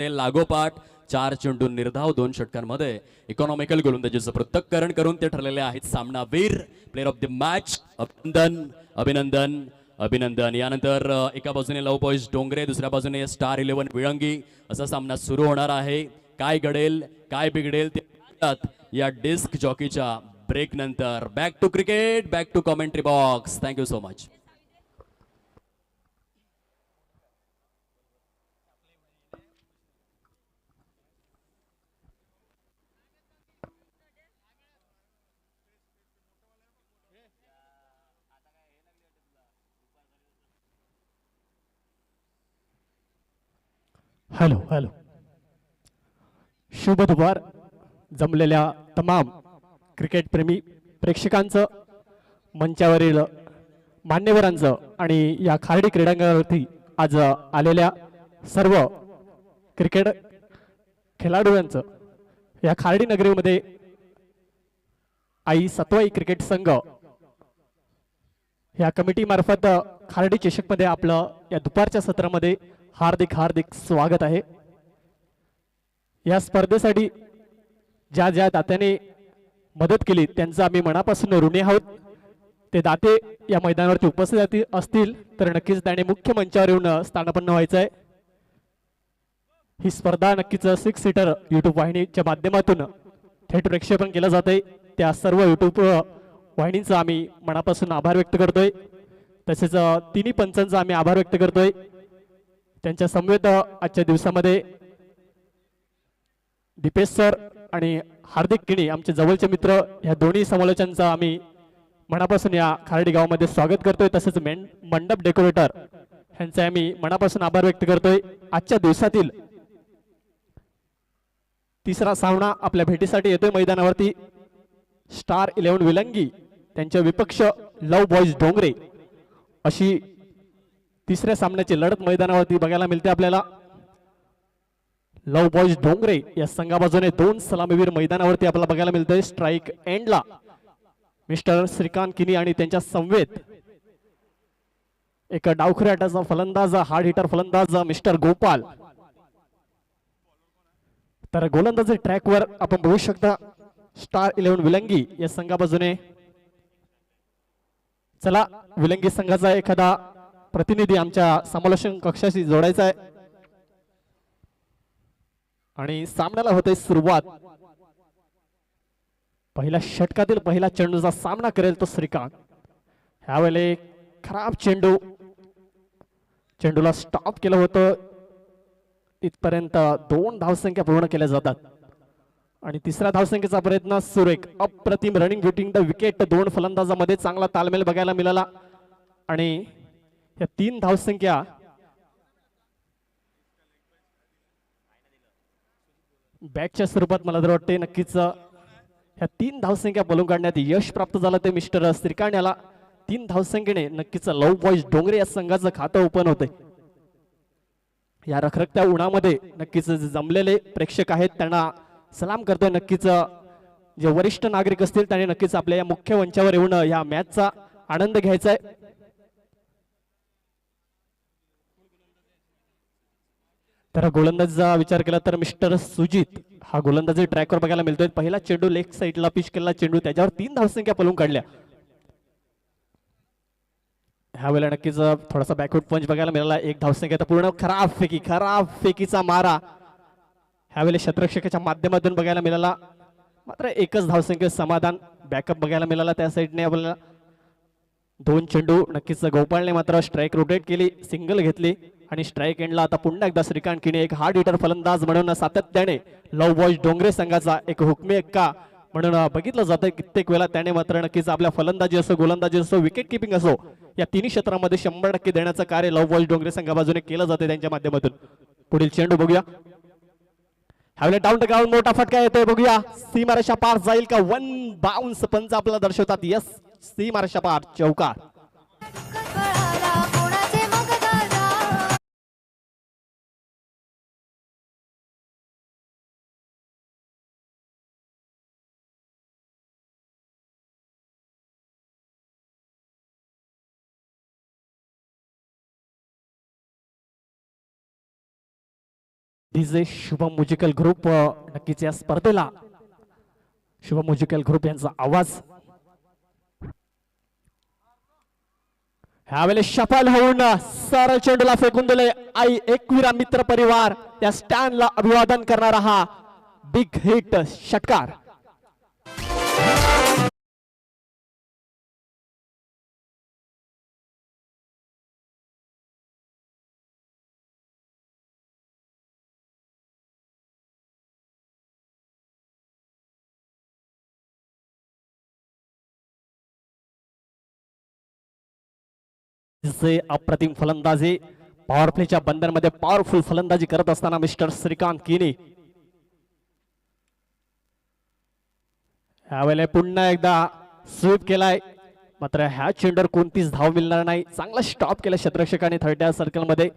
ते लागोपाठ 4 चेंडू निर्धाव 2 षटकांमध्ये इकॉनॉमिकल गोलंदाजीचं पृथक्करण करून ते ठरलेले आहेत सामनावीर प्लेअर ऑफ द मॅच. अभिनंदन अभिनंदन अभिनंदन. यानंतर एका बाजूने लव बॉईज डोंगरे, दुसऱ्या बाजूने स्टार 11 विळंगी असा सामना सुरू होणार आहे. काय घडेल काय बिघडेल ते या डिस्क जॉकीच्या ब्रेक नंतर. Back to cricket, back to commentary box. Thank you so much. Hello hello. शुभ दुपार जमलेल्या तमाम क्रिकेट प्रेमी प्रेक्षकांचं, मंचावरील मान्यवरांचं आणि या खार्डी क्रीडांगणावरती आज आलेल्या सर्व क्रिकेट खेळाडूंचं, या खार्डी नगरीमध्ये आई सतवाई क्रिकेट संघ या कमिटी मार्फत खार्डी चषकमध्ये आपलं या दुपारच्या सत्रामध्ये हार्दिक हार्दिक स्वागत आहे. या स्पर्धेसाठी ज्या ज्या दात्याने मदत केली त्यांचा आम्ही मनापासून ऋणी आहोत. ते दाते या मैदानावरती उपस्थित असतील तर नक्कीच त्याने मुख्य मंचावर येऊन स्थानापन्न व्हायचं आहे. ही स्पर्धा नक्कीच 6 सीटर युट्यूब वाहिनीच्या माध्यमातून थेट प्रक्षेपण केलं जात आहे. त्या सर्व युट्यूब वाहिनींचा आम्ही मनापासून आभार व्यक्त करतोय. तसेच तिन्ही पंचांचा आम्ही आभार व्यक्त करतोय. त्यांच्या समवेत आजच्या दिवसामध्ये दीपेश सर आणि हार्दिक किणी आमचे जवळचे मित्र, या दोन्ही समालोचनांचा आम्ही मनापासून या खार्डी गावामध्ये स्वागत करतोय. तसेच मंडप डेकोरेटर यांचे आम्ही मनापासून आभार व्यक्त करतोय. आजच्या दिवसातील तिसरा सामना आपल्या भेटीसाठी येतोय मैदानावरती. स्टार 11 विलंगी त्यांच्या विपक्ष लव बॉईज डोंगरे अशी तिसऱ्या सामन्याची लढत मैदानावरती बघायला मिळते आपल्याला. लव बॉईज डोंगरे या संघाबाजूने 2 सलामीवीर मैदानावरती आपल्याला बघायला मिळतंय. स्ट्राईक एंडला मिस्टर श्रीकांत किनी आणि त्यांच्या समवेत एक डावखुऱ्या हाताचा फलंदाज, हार्ड हिटर फलंदाज मिस्टर गोपाल. तर गोलंदाजी ट्रॅकवर आपण बघू शकता स्टार 11 विलंगी या संघाबाजूने. चला, विलंगी संघाचा एखादा प्रतिनिधी आमच्या समालोचन कक्षाशी जोडायचा आहे आणि सामन्याला होते सुरुवात. पहिल्या षटकातील पहिला चेंडूचा सामना करेल तो श्रीकांत. ह्यावेळेला खराब चेंडूला स्टॉप केलं होतं. इथपर्यंत 2 धावसंख्या पूर्ण केल्या जातात आणि तिसऱ्या धावसंख्येचा प्रयत्न सुरेख. अप्रतिम रनिंग विटिंग द विकेट. 2 फलंदाजामध्ये चांगला तालमेल बघायला मिळाला आणि या 3 धावसंख्या बॅकच्या स्वरूपात मला तर वाटते नक्कीच ह्या 3 धावसंख्या बोलून काढण्यात यश प्राप्त झालं ते मिस्टर श्रीकांत याला. 3 धावसंख्येने नक्कीच लव बॉईज डोंगरे या संघाचं खातं ओपन होते. या रखरखत्या उन्हामध्ये नक्कीच जमलेले प्रेक्षक आहेत त्यांना सलाम करतोय. नक्कीच जे वरिष्ठ नागरिक असतील त्यांनी नक्कीच आपल्या या मुख्य मंचावर येऊन या मॅचचा आनंद घ्यायचा आहे. तर गोलंदाजीचा विचार केला तर मिस्टर सुजित हा गोलंदाजी ट्रॅकवर बघायला मिळतोय. पहिला चेंडू लेग साईडला पिच केला चेंडू, त्याच्यावर 3 धावसंख्या पळून काढल्या. ह्या वेळेला नक्कीच थोडासा बॅकवर्ड पंच बघायला मिळाला. 1 धावसंख्या तर पूर्ण खराब फेकीचा मारा ह्यावेळेला शतरक्षकाच्या माध्यमातून बघायला मिळाला. मात्र 1च धावसंख्येत समाधान. बॅकअप बघायला मिळाला त्या साईडने आपल्याला. 2 चेंडू नक्कीच गोपाळने मात्र स्ट्राईक रोटेट केली, सिंगल घेतली आणि स्ट्राईक एंडला आता पुन्हा एकदा श्रीकांत किने एक हार्ड हिटर फलंदाज म्हणून सातत्याने लव बॉईज डोंगरे संघाचा एक हुकमी एक्का म्हणून बघितलं जातं. कित्येक वेळा त्याने मात्र नक्कीच आपल्या फलंदाजी असो, गोलंदाजी असो, विकेट किपिंग असो, या तिन्ही क्षेत्रामध्ये 100% देण्याचं कार्य लव बॉईज डोंगरे संघाबाजूने केलं जाते त्यांच्या माध्यमातून. पुढील चेंडू बघूया. ह्यावेळेला डाऊन द ग्राउंड मोठा फटका येतोय, बघूया सीमारेषा पार जाईल का. 1 बाउन्स पंच आपल्याला दर्शवतात. यस, सीमारेषा पार, चौकार. डीजे शुभम म्युझिकल ग्रुप नक्कीच या स्पर्धेला शुभम म्युझिकल ग्रुप यांचा आवाज ह्यावेळेस सफल होऊन सरळ चेंडूला फेकून दिले. आई एकविरा मित्र परिवार त्या स्टँडला अभिवादन करणारा हा बिग हिट षटकार. अप्रतिम फलंदाजी पॉवर प्लेच्या बंदरमध्ये पॉवरफुल फलंदाजी करत असताना मिस्टर श्रीकांत किनी यावेळेला पुन्हा एकदा स्वीप केलाय. मात्र ह्या चेंडूवर कोणतीच धाव मिळणार नाही. चांगला स्टॉप केला क्षेत्ररक्षकाने थर्ड सर्कल मध्ये.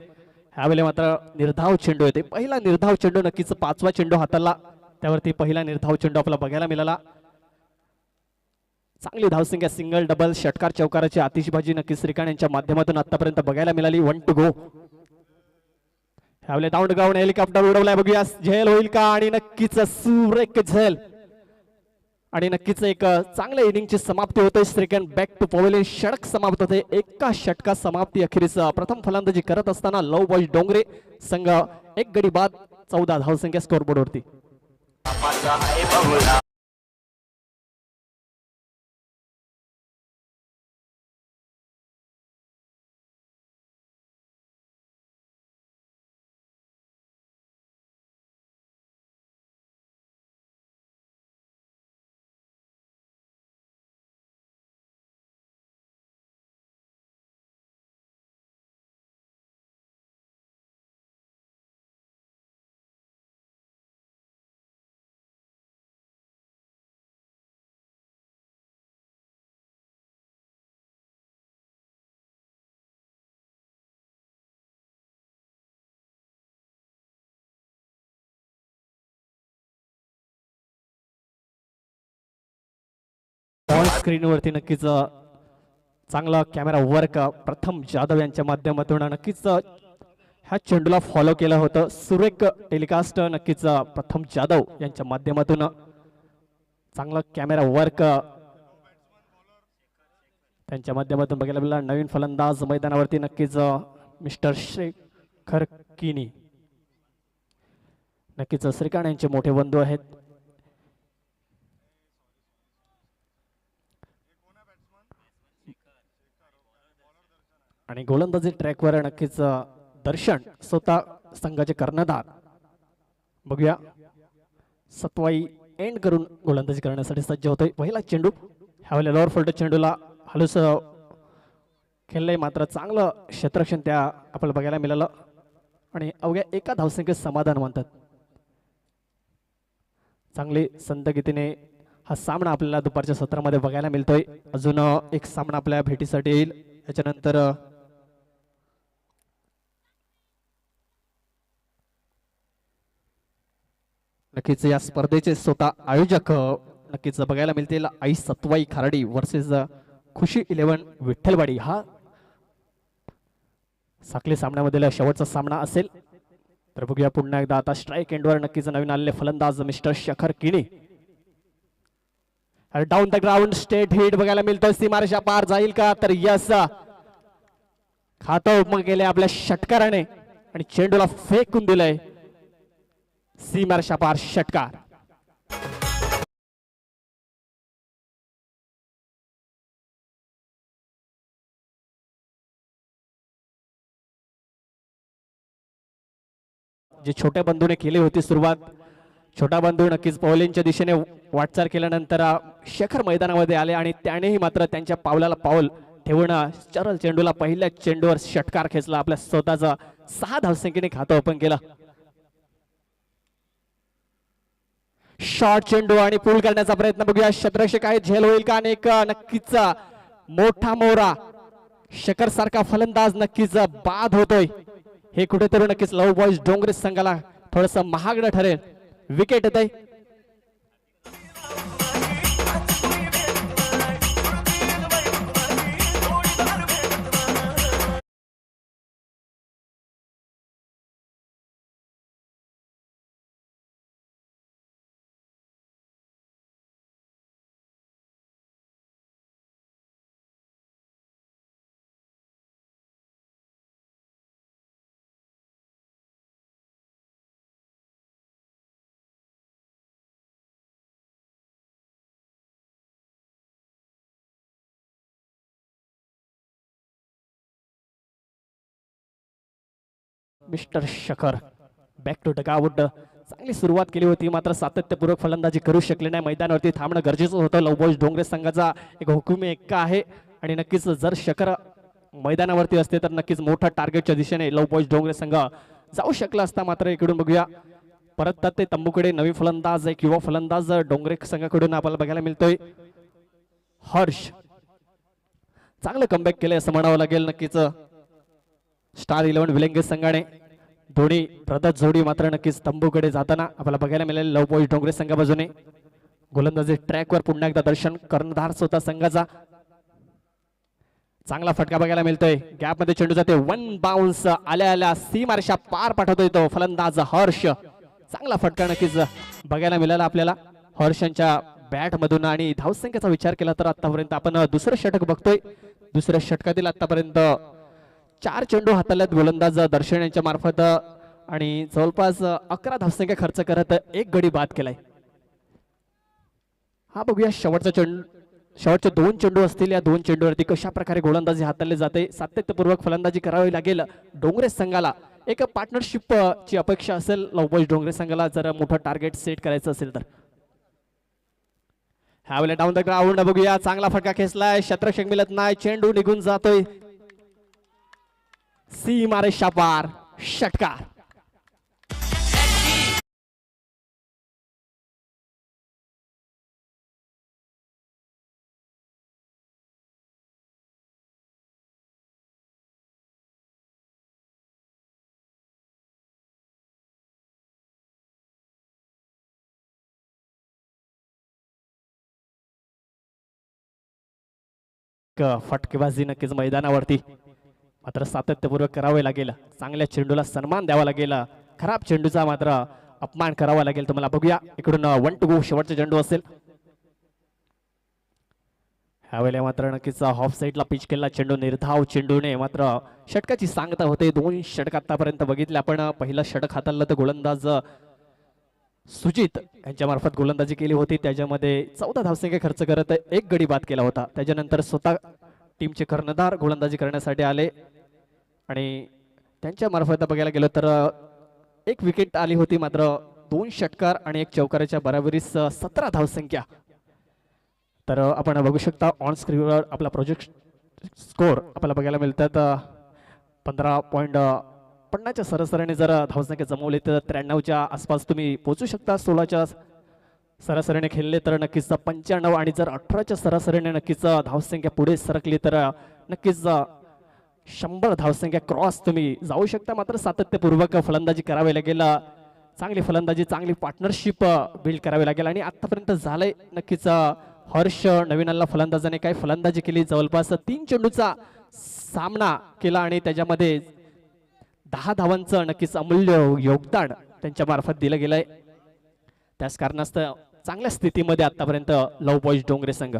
ह्यावेळेला मात्र निर्धाव चेंडू येते. पहिला निर्धाव चेंडू नक्कीच 5वा चेंडू हाताळला त्यावरती पहिला निर्धाव चेंडू आपला बघायला मिळाला. चांगली धावसंख्या सिंगल डबल षटकार चौकाराची आतिषबाजी नक्कीच श्रीकांत यांच्या माध्यमातून आतापर्यंत बघायला मिळाली. 1 टू गो. ह्यावेळेला डाऊन ग्राउंड हेलिकॉप्टर उडवलाय. बघूया झेल होईल का आणि नक्कीच सुरेख झेल आणि नक्कीच एक चांगल्या इनिंगची समाप्ती होते. श्रीकांत बॅक टू पवेलियन षटक समाप्त होते. एका षटका समाप्ती अखेरीस प्रथम फलंदाजी करत असताना लव बॉयज डोंगरे संघ 1 गडी बाद 14 धावसंख्या स्कोरबोर्ड वरती. ऑन स्क्रीन वरती नक्कीच चांगला कॅमेरा वर्क प्रथम जाधव यांच्या माध्यमातून नक्कीच ह्या चेंडूला फॉलो केलं होतं. सुरेख टेलिकास्ट नक्कीच प्रथम जाधव यांच्या माध्यमातून चांगला कॅमेरा वर्क त्यांच्या माध्यमातून बघायला मिळाला. नवीन फलंदाज मैदानावरती नक्कीच मिस्टर शेखर किनी. नक्कीच श्रीकांत यांचे मोठे बंधू आहेत. आणि गोलंदाजी ट्रॅकवर नक्कीच दर्शन स्वतः संघाचे कर्णधार. बघूया सत्वाई एंड करून गोलंदाजी करण्यासाठी सज्ज होतोय. पहिला चेंडू ह्यावेळेला लोअर फोल्ड चेंडूला हलूस खेळलंय. मात्र चांगलं क्षेत्ररक्षण त्या आपल्याला बघायला मिळालं आणि अवघ्या एका धावसंख्येत समाधान मानतात. चांगली संतगतीने हा सामना आपल्याला दुपारच्या सत्रामध्ये बघायला मिळतोय. अजून एक सामना आपल्या भेटीसाठी येईल. याच्यानंतर नक्कीच या स्पर्धेचे स्वतः आयोजक नक्कीच बघायला मिळतील. आई सत्वाई खारडी वर्सेस खुशी 11 विठ्ठलवाडी. हा साखली सामन्यामधील शेवटचा सामना असेल. तर बघूया पुन्हा एकदा आता स्ट्राईक एंडवर नक्कीच नवीन आलेले फलंदाज mister Shekhar Kini. Down the ground state hit बघायला मिळतोय. सीमारेषा पार जाईल का? तर यस, खातं मग गेले आपल्या षटकाराने आणि चेंडूला फेकून दिलंय. सीमारेषा पार षटकार. जे छोट्या बंधूने केली होती सुरुवात, छोटा बंधू नक्कीच पवलींच्या दिशेने वाटचाल केल्यानंतर शेखर मैदानामध्ये आले आणि त्यानेही मात्र त्यांच्या पावलाला पाऊल ठेवून सरळ चेंडूला पहिल्या चेंडूवर षटकार खेचला. आपल्या स्वतःचा 6 धावसंख्येने खातं ओपन केलं. शॉर्ट चेंडू आणि पूल करण्याचा प्रयत्न बघूया. क्षेत्ररक्षक आहे, झेल होईल का? अनेक नक्कीच मोठा मोरा शेखर सारखा फलंदाज नक्कीच बाद होतोय. हे कुठेतरी नक्कीच लव बॉयज डोंगरे संघाला थोडस महागडं ठरेल. विकेट येते. Mister Shekhar back to dugout. चांगली सुरुवात केली होती मात्र सातत्यपूर्वक फलंदाजी करू शकले नाही. मैदानावरती थांबणं गरजेचं होतं. लव बॉयज डोंगरे संघाचा एक हुकुमी एक्का आहे आणि नक्कीच जर शेखर मैदानावरती असते तर नक्कीच मोठा टार्गेटच्या दिशेने लव बॉयज डोंगरे संघ जाऊ शकला असता. मात्र इकडून बघूया परत ते तंबूकडे नवी फलंदाज एक युवा फलंदाज डोंगरे संघाकडून आपल्याला बघायला मिळतोय हर्ष. चांगलं कमबॅक केलंय असं म्हणावं लागेल. नक्कीच स्टार 11 विलंगे संघाने दोन्ही ब्रदर जोडी मात्र नक्कीच तंबूकडे जाताना आपल्याला बघायला मिळेल. लव बॉयज डोंगरे संघा बाजूने गोलंदाजी ट्रॅकवर पुन्हा एकदा दर्शन कर्णधार स्वतः संघाचा. चांगला फटका बघायला मिळतोय. गॅप मध्ये चेंडू जाते. वन बाउन्स आल्या आल्या सीमारेषा पार पाठवतोय तो फलंदाज हर्ष. चांगला फटका नक्कीच बघायला मिळाला आपल्याला हर्षांच्या बॅट मधून. आणि धावसंख्येचा विचार केला तर आतापर्यंत आपण दुसरं षटक बघतोय. दुसऱ्या षटकातील आतापर्यंत 4 चेंडू हाताळल्यात गोलंदाज दर्शन यांच्या मार्फत आणि जवळपास 11 धावसंख्या खर्च करत एक गडी बाद केलाय. हा बघूया शेवटचे 2 चेंडू असतील. या 2 चेंडूवरती कशा प्रकारे गोलंदाजी हाताळली जाते. सातत्यपूर्वक फलंदाजी करावी लागेल डोंगरे संघाला. एक पार्टनरशिप ची अपेक्षा असेल लव बॉयज डोंगरे संघाला जर मोठं टार्गेट सेट करायचं असेल तर. ह्यावेळेला डाऊन द ग्राउंड बघूया. चांगला फटका खेचलाय. क्षेत्ररक्षक मिळत नाही. चेंडू निघून जातोय सीमारेषा पार. षटकार. फटकेबाजी नक्कीच मैदानावरती मात्र सातत्यपूर्वक करावे लागेल. चांगल्या चेंडूला सन्मान द्यावा लागेल. खराब चेंडूचा मात्र अपमान करावा लागेल तुम्हाला. बघूया इकडून 1 to go शेवटचा चेंडू असेल. ह्यावेळेला मात्र नक्कीच ऑफ साईडला पिच केला चेंडू. निर्धाव चेंडूने मात्र षटकाची सांगता होते. 2 षटक आतापर्यंत बघितले आपण. पहिलं षटक हाताळलं तर गोलंदाज सुजित यांच्या मार्फत गोलंदाजी केली होती. त्याच्यामध्ये 14 धावसंख्या खर्च करत एक गडी बाद केला होता. त्याच्यानंतर स्वतः टीमचे कर्णधार गोलंदाजी करण्यासाठी आले आणि त्यांच्या मार्फत बघायला गेलो तर 1 विकेट आली होती. मात्र 2 षटकार आणि 1 चौकाराच्या बराबरीस 17 धावसंख्या. तर आपण बघू शकता ऑन स्क्रीनवर आपला प्रोजेक्ट स्कोर आपल्याला बघायला मिळतात. 15.50च्या सरासरीने जर धावसंख्या जमवली तर 93च्या आसपास तुम्ही पोहोचू शकता. 16च्या सरासरीने खेळले तर नक्कीच 95 आणि जर 18च्या सरासरीने नक्कीच धावसंख्या पुढे सरकली तर नक्कीच 100 धावसंख्या क्रॉस तुम्ही जाऊ शकता. मात्र सातत्यपूर्वक फलंदाजी करावी लागेल. चांगली फलंदाजी चांगली पार्टनरशिप बिल्ड करावी लागेल. आणि आतापर्यंत झालंय नक्कीच हर्ष नवीन फलंदाजाने काय फलंदाजी केली. जवळपास 3 चेंडूचा सामना केला आणि त्याच्यामध्ये 10 धावांचं नक्कीच अमूल्य योगदान त्यांच्या मार्फत दिलं गेलंय. त्याच कारणास्तव चांगल्या स्थितीमध्ये आतापर्यंत लव बॉयज डोंगरे संघ.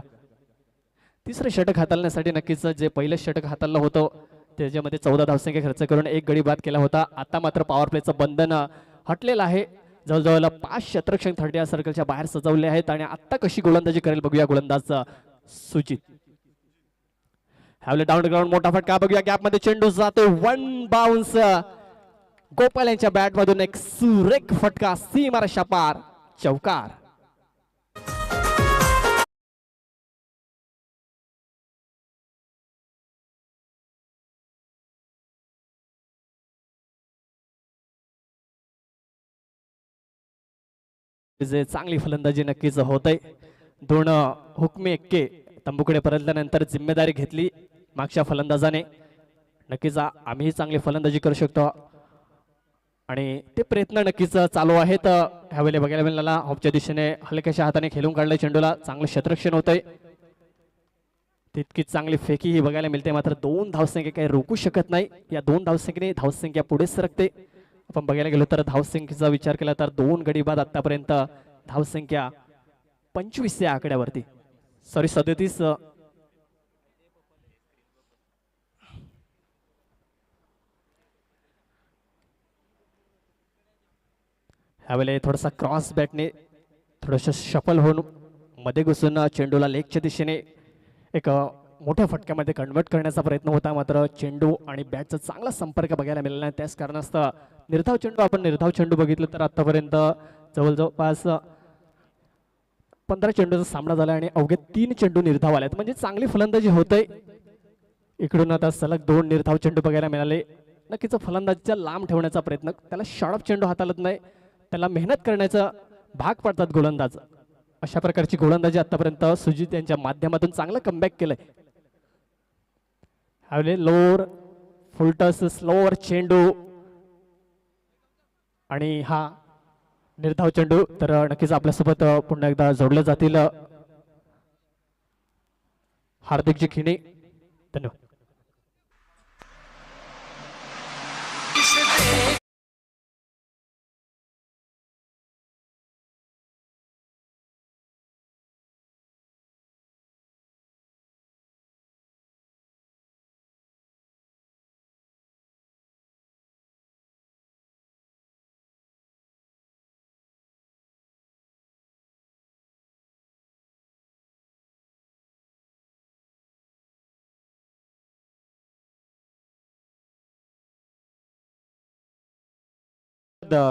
तिसरं षटक हाताळण्यासाठी नक्कीच जे पहिलं षटक हाताळलं होतं त्याच्यामध्ये 14 धावसंख्या खर्च करून एक गडी बाद केला होता. आता मात्र पॉवर प्लेचं बंधन हटलेलं आहे. जवळजवळ 5 क्षेत्ररक्षक 30 सर्कलच्या बाहेर सजवले आहेत. आणि आता कशी गोलंदाजी करेल बघूया गोलंदाज सुजित. ह्यावेळेला डाऊन ग्राउंड मोठा फटका बघूया. गॅप मध्ये चेंडू जातो. 1 बाउन्स गोपाल यांच्या बॅट मधून एक सुरेख फटका सीमारेषा पार. चौकार. जे चांगली फलंदाजी नक्कीच होते. 2 हुकमी एक्के तंबूकडे परतल्यानंतर जिम्मेदारी घेतली मागच्या फलंदाजाने. नक्कीच आम्ही चांगली फलंदाजी करू शकतो आणि ते प्रयत्न नक्कीच चालू आहेत. ह्यावेळेला बघायला मिळाला ऑफच्या दिशेने हलक्याच्या हाताने खेळून काढलं चेंडूला. चांगलं क्षेत्ररक्षण होतंय. तितकीच चांगली फेकी ही बघायला मिळते. मात्र 2 धावसंख्या काही रोखू शकत नाही. या 2 धावसंख्येने धावसंख्या पुढे सरकते. आपण बघायला गेलो तर धावसंख्येचा विचार केला तर 2 गडी बाद आतापर्यंत धावसंख्या 25 या आकड्यावरती. सॉरी 37. ह्यावेळेला थोडासा क्रॉस बॅटने थोडंसं शफल होऊन मध्ये घुसून चेंडूला लेगच्या दिशेने एक मोठ्या फटक्यामध्ये कन्वर्ट करण्याचा प्रयत्न होता, मात्र चेंडू आणि बॅटचा चांगला संपर्क बघायला मिळाला नाही. त्याच कारणास्तव निर्धाव चेंडू बघितलं तर आतापर्यंत जवळपास 15 चेंडूचा सामना झाला आणि अवघे 3 चेंडू निर्धाव आलेत, म्हणजे चांगली फलंदाजी होते. इकडून आता सलग 2 निर्धाव चेंडू बघायला मिळाले. नक्कीच फलंदाजीचा लांब ठेवण्याचा प्रयत्न, त्याला शॉर्ट चेंडू हाताळत नाही, त्याला मेहनत करण्याचा भाग पडतात गोलंदाज. अशा प्रकारची गोलंदाजी आतापर्यंत सुजित यांच्या माध्यमातून चांगलं कमबॅक केलंय. हवले लोअर फुलटस स्लोअर चेंडू आणि हा निर्धाव चेंडू. तर नक्कीच आपल्यासोबत पुन्हा एकदा जोडले जातील हार्दिकजी खिने. धन्यवाद.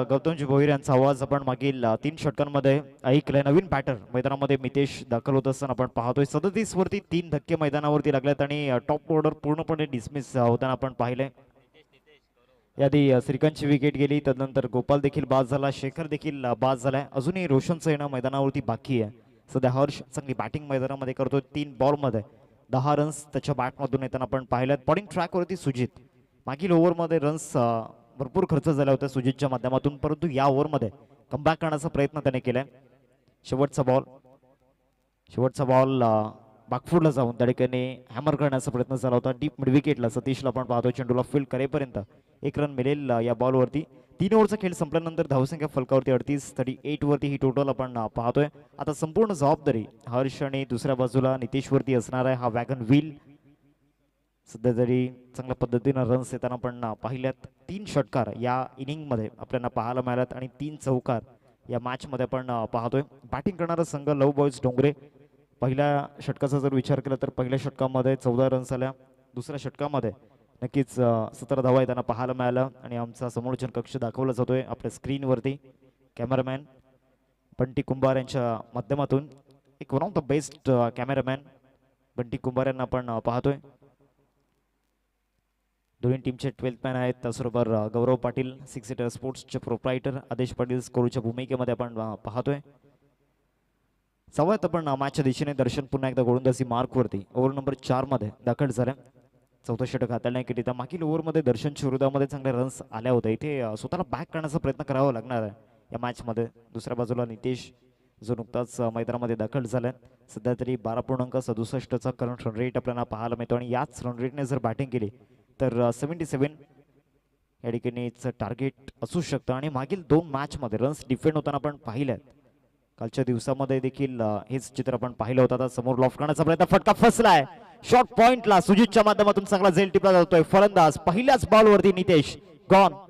गौतमजी भोईर यांचा आवाज आपण मागील 3 षटकांमध्ये ऐकलाय. नवीन बॅटर मैदानामध्ये मितेश दाखल होत असताना आपण पाहतोय. 37 वरती 3 धक्के मैदानावरती लागलेत आणि टॉप ऑर्डर पूर्णपणे डिसमिस होताना आपण पाहिलंय. याआधी श्रीकांतची विकेट गेली, तदनंतर गोपाल देखील बाद झाला, शेखर देखील बाद झालाय. अजूनही रोशनचं येणं मैदानावरती बाकी आहे. सध्या हर्ष चांगली बॅटिंग मैदानामध्ये करतोय. 3 बॉलमध्ये 10 रन्स त्याच्या बॅटमधून येताना आपण पाहिल्यात. बॉलिंग ट्रॅकवरती सुजित. मागील ओव्हरमध्ये रन्स भरपूर खर्च झाला होता सुजितच्या माध्यमातून, परंतु या ओव्हरमध्ये कमबॅक करण्याचा प्रयत्न त्याने केलाय. शेवटचा बॉल बागफूडला जाऊन त्या ठिकाणी हॅमर करण्याचा प्रयत्न झाला होता. डीप मिड विकेटला सतीशला आपण पाहतो चेंडूला फील्ड करेपर्यंत 1 रन मिळेल या बॉलवरती. 3 ओव्हरचा खेळ संपल्यानंतर धावसंख्या फलकावरती 38 वरती ही टोटल आपण पाहतोय. आता संपूर्ण जबाबदारी हर्ष आणि दुसऱ्या बाजूला नितेशवरती असणार आहे. हा वॅगन व्हील सध्या जरी चांगल्या पद्धतीनं रन्स येताना आपण पाहिल्यात. 3 षटकार या इनिंगमध्ये आपल्याला पाहायला मिळाल्यात आणि 3 चौकार या मॅचमध्ये आपण पाहतोय. बॅटिंग करणारा संघ लव बॉयज डोंगरे. पहिल्या षटकाचा जर विचार केला तर पहिल्या षटकामध्ये 14 रन्स आल्या. दुसऱ्या षटकामध्ये नक्कीच 17 धावा येताना पाहायला मिळाल्या आणि आमचा समोरचन कक्ष दाखवला जातोय आपल्या स्क्रीनवरती. कॅमेरामॅन बंटी कुंभार यांच्या माध्यमातून एक one of the best cameraman Bunty Kumbhar यांना आपण पाहतोय. दोन्ही टीमचे 12th मॅन आहेत. त्याचबरोबर गौरव पाटील 6 सीटर स्पोर्ट्सचे प्रोप्रायटर, आदेश पाटील स्कोरच्या भूमिकेमध्ये आपण पाहतोय. सवयत आपण मॅचच्या दिशेने दर्शन पुन्हा एकदा गोलंदाजी मार्कवरती ओव्हर नंबर 4 मध्ये दाखल झाले. 4थं षटक हाताळण्याकरिता मागील ओव्हरमध्ये दर्शनच्या विरोधामध्ये चांगले रन्स आल्या होत्या. इथे स्वतःला बॅक करण्याचा प्रयत्न करावा लागणार आहे या मॅचमध्ये. दुसऱ्या बाजूला नितेश जो नुकताच मैदानामध्ये दाखल झालाय. सध्या तरी 12.67चा करंट रन रेट आपल्याला पाहायला मिळतो आणि याच रन रेटने जर बॅटिंग केली तर 77 या ठिकाणीच टार्गेट असू शकतं. आणि मागील 2 मॅचमध्ये रन्स डिफेंड होताना आपण पाहिल्यात. कालच्या दिवसामध्ये देखील हेच चित्र आपण पाहिलं होतं. आता समोर लॉफ्ट करण्याचा प्रयत्न, फटका फसलाय. शॉर्ट पॉइंटला सुजितच्या माध्यमातून चांगला झेल टिपला जातोय. फलंदाज पहिल्याच बॉलवरती नितेश गॉन.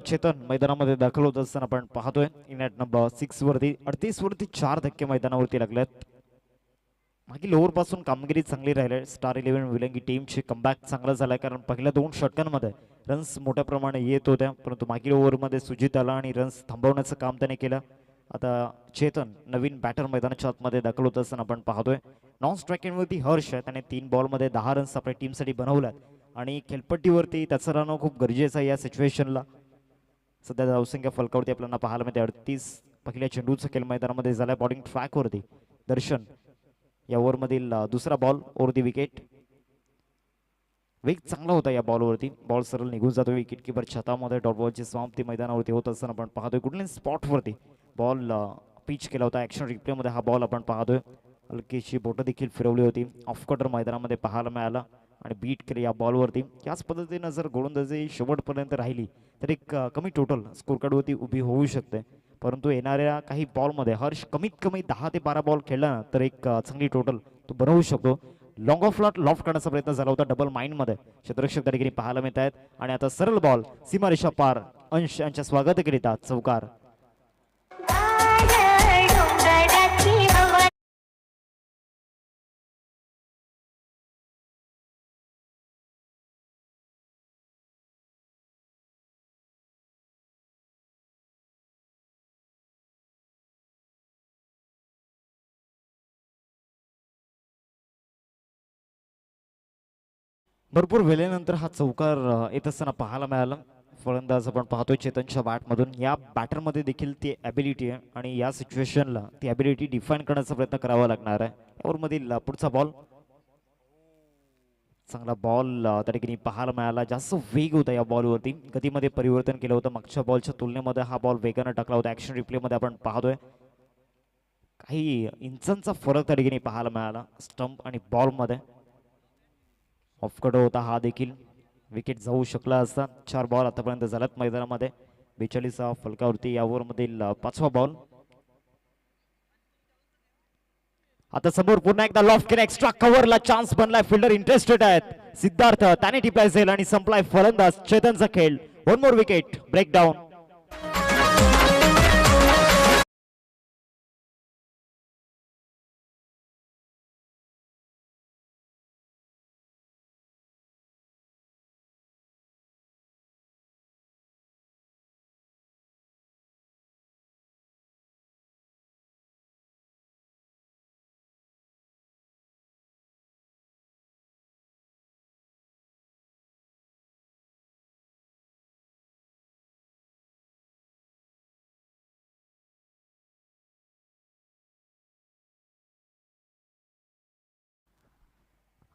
चेतन मैदानामध्ये दाखल होत असताना आपण पाहतोय. इन ॲट नंबर 6 वरती 38 वरती 4 धक्के मैदानावरती लागलेत. मागील ओव्हर पासून कामगिरी चांगली राहिली. स्टार 11 विलंगी टीमची कमबॅक चांगला झालाय, कारण पहिल्या 2 षटकांमध्ये रन्स मोठ्या प्रमाणे येत होत्या, परंतु मागील ओव्हरमध्ये सुजित आला आणि रन्स थांबवण्याचं काम त्याने केलं. आता चेतन नवीन बॅटर मैदानाच्या आतमध्ये दाखल होत असताना आपण पाहतोय. नॉन स्ट्रायकिंगवरती हर्ष आहे, त्याने 3 बॉलमध्ये 10 रन्स आपल्या टीमसाठी बनवल्यात आणि खेळपट्टीवरती त्याचं राहणं खूप गरजेचं आहे या सिच्युएशनला. सध्या धावसंख्या फलकावरती आपल्याला पाहायला मिळते 38. पहिल्या चेंडूचा खेळ मैदानामध्ये झालाय. बॉलिंग ट्रॅकवरती दर्शन या ओव्हरमधील दुसरा बॉल ओव्हर दी विकेट. वेग चांगला होता या बॉलवरती. बॉल सरळ निघून जातो विकेट किपर छतामध्ये. डॉट बॉलची समाप्ती मैदानावरती होत असताना आपण पाहतोय कुठल्या स्पॉटवरती बॉल पिच केला होता. ॲक्शन रिप्लेमध्ये हा बॉल आपण पाहतोय. हलकीशी बोटं देखील फिरवली होती. ऑफ कटर मैदानामध्ये पाहायला मिळाला आणि बीट केले या बॉलवरती. याच पद्धतीनं जर गोलंदाजी शेवटपर्यंत राहिली तर एक कमी टोटल स्कोर कार्डवरती उभी होऊ शकते. परंतु येणाऱ्या काही बॉलमध्ये हर्ष कमीत कमी 10 ते 12 बॉल खेळला ना तर एक चांगली टोटल तो बनवू शकतो. लॉंग ऑफ लॉफ्ट करण्याचा प्रयत्न झाला होता डबल माइंडमध्ये. क्षेत्ररक्षक त्या ठिकाणी पाहायला मिळत आहेत आणि आता सरळ बॉल सीमारेषा पार. अंश यांच्या स्वागताकरिता चौकार. भरपूर वेळेनंतर हा चौकार येत असताना पाहायला मिळाला. फलंदाज आपण पाहतोय चेतनच्या बॅटमधून. या बॅटरमध्ये देखील ती ॲबिलिटी आहे आणि या सिच्युएशनला ती ॲबिलिटी डिफाईन करण्याचा प्रयत्न करावा लागणार आहे. यावरमधील पुढचा बॉल चांगला बॉल त्या ठिकाणी पाहायला मिळाला. जास्त वेग होता या बॉलवरती. गतीमध्ये परिवर्तन केलं होतं. मागच्या बॉलच्या तुलनेमध्ये हा बॉल वेगानं टाकला होता. ॲक्शन रिप्लेमध्ये आपण पाहतोय काही इंचांचा फरक त्या ठिकाणी पाहायला मिळाला स्टंप आणि बॉलमध्ये. ऑफकट होता हा देखील. विकेट जाऊ शकला असता. 4 बॉल आतापर्यंत झाल्यात मैदानामध्ये. 42 फलकावरती यावर मधील 5वा बॉल. आता समोर पुन्हा एकदा लॉफ्ट केला. एक्स्ट्रा कव्हरला चान्स बनलाय. फिल्डर इंटरेस्टेड आहेत. सिद्धार्थ त्याने टिप्लाय जाईल आणि संपलाय फलंदाज चेतनचा खेळ. 1 मोर विकेट ब्रेकडाऊन.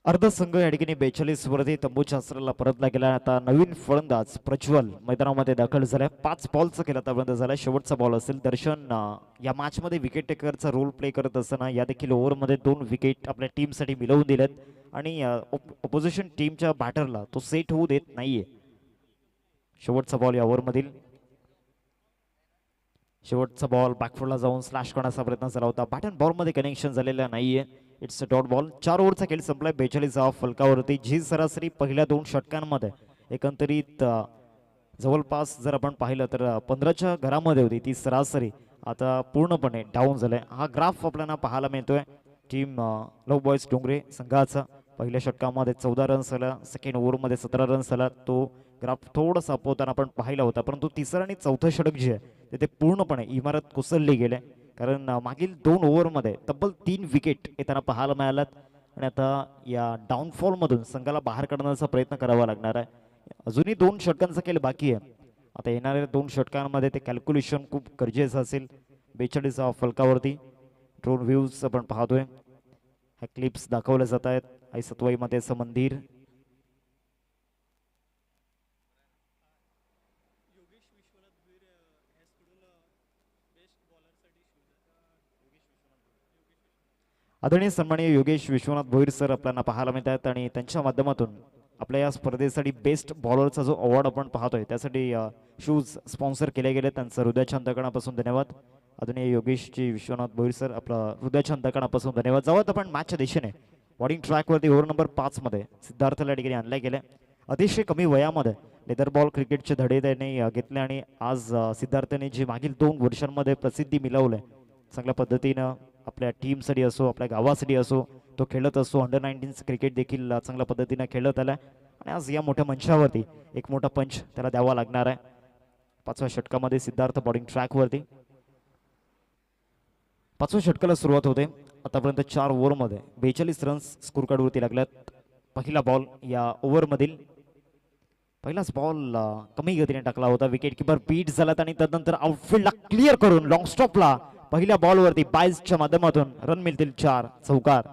अर्ध संघ या ठिकाणी 42 वरती तंबूच्या आश्रयाला परतला गेला. आता नवीन फलंदाज प्रज्वल मैदानामध्ये दाखल झालाय. 5 बॉलचा खेळ आतापर्यंत झाला. शेवटचा बॉल असेल. दर्शन या मॅचमध्ये विकेट टेकरचा रोल प्ले करत असताना या देखील ओव्हरमध्ये 2 विकेट आपल्या टीमसाठी मिळवून दिलेत आणि ऑपोजिशन टीमच्या बॅटरला तो सेट होऊ देत नाहीये. शेवटचा बॉल या ओव्हरमधील. शेवटचा बॉल बॅकफुटला जाऊन स्लॅश करण्याचा प्रयत्न झाला होता. बॅट अँड बॉलमध्ये कनेक्शन झालेला नाहीये. It's a dot ball. 4 ओव्हरचा खेळ संपलाय. 42 फलकावरती. जी सरासरी पहिल्या 2 षटकांमध्ये एकंदरीत जवळपास जर आपण पाहिलं तर 15च्या घरामध्ये होती ती सरासरी आता पूर्णपणे डाऊन झालाय. हा ग्राफ आपल्याला पाहायला मिळतोय. टीम लव बॉयज डोंगरे संघाचा पहिल्या षटकामध्ये 14 रन्स आला. सेकंड ओव्हरमध्ये 17 रन्स आला. तो ग्राफ थोडासा अपवताना आपण पाहिला होता. परंतु तिसरं आणि चौथं षटक जे आहे ते पूर्णपणे इमारत कोसळली गेले. कारण मागील 2 ओव्हरमध्ये तब्बल 3 विकेट येताना पाहायला मिळाल्यात आणि आता या डाऊनफॉलमधून संघाला बाहेर काढण्याचा प्रयत्न करावा लागणार आहे. अजूनही 2 षटकांचा खेळ बाकी आहे. आता येणाऱ्या 2 षटकांमध्ये ते कॅल्क्युलेशन खूप गरजेचं असेल. 42 फलकावरती ड्रोन व्ह्यूज आपण पाहतोय. ह्या क्लिप्स दाखवल्या जात आहेत. आई सत्वाई मातेचं मंदिर. आदरणीय सन्माननीय योगेश विश्वनाथ भोईर सर आपल्याला पाहायला मिळत आहेत आणि त्यांच्या माध्यमातून आपल्या या स्पर्धेसाठी बेस्ट बॉलरचा जो अवॉर्ड आपण पाहतोय त्यासाठी शूज स्पॉन्सर केले गेले. त्यांचं हृदयाच्या अंतकणापासून धन्यवाद. आदरणीय योगेशजी विश्वनाथ भोईर सर आपलं हृदयाच्या अंतकणापासून धन्यवाद. जावत आपण मॅचच्या दिशेने. बॉलिंग ट्रॅकवरती ओव्हर नंबर 5 मध्ये सिद्धार्थला ठिकाणी आणले गेले. अतिशय कमी वयामध्ये लेदर बॉल क्रिकेटचे धडे त्यांनी घेतले आणि आज सिद्धार्थने जे मागील 2 वर्षांमध्ये प्रसिद्धी मिळवलंय चांगल्या पद्धतीनं आपल्या टीमसाठी असो आपल्या गावासाठी असो तो खेळत असो. अंडर 19 क्रिकेट देखील चांगल्या पद्धतीनं खेळत आलाय आणि आज या मोठ्या मंचावरती एक मोठा पंच त्याला द्यावा लागणार आहे. 5व्या षटकामध्ये सिद्धार्थ बॉलिंग ट्रॅकवरती. 5व्या षटकाला सुरुवात होते. आतापर्यंत 4 ओव्हरमध्ये 42 रन्स स्कोर कार्डवरती लागल्यात. पहिला बॉल या ओव्हरमधील. पहिलाच बॉल कमी गतीने टाकला होता. विकेट किपर बीट झालात आणि त्यानंतर आउटफील्डला क्लिअर करून लॉंग स्टॉपला पहिल्या बॉलवरती बाईसच्या माध्यमातून रन मिळतील 4. चौकार.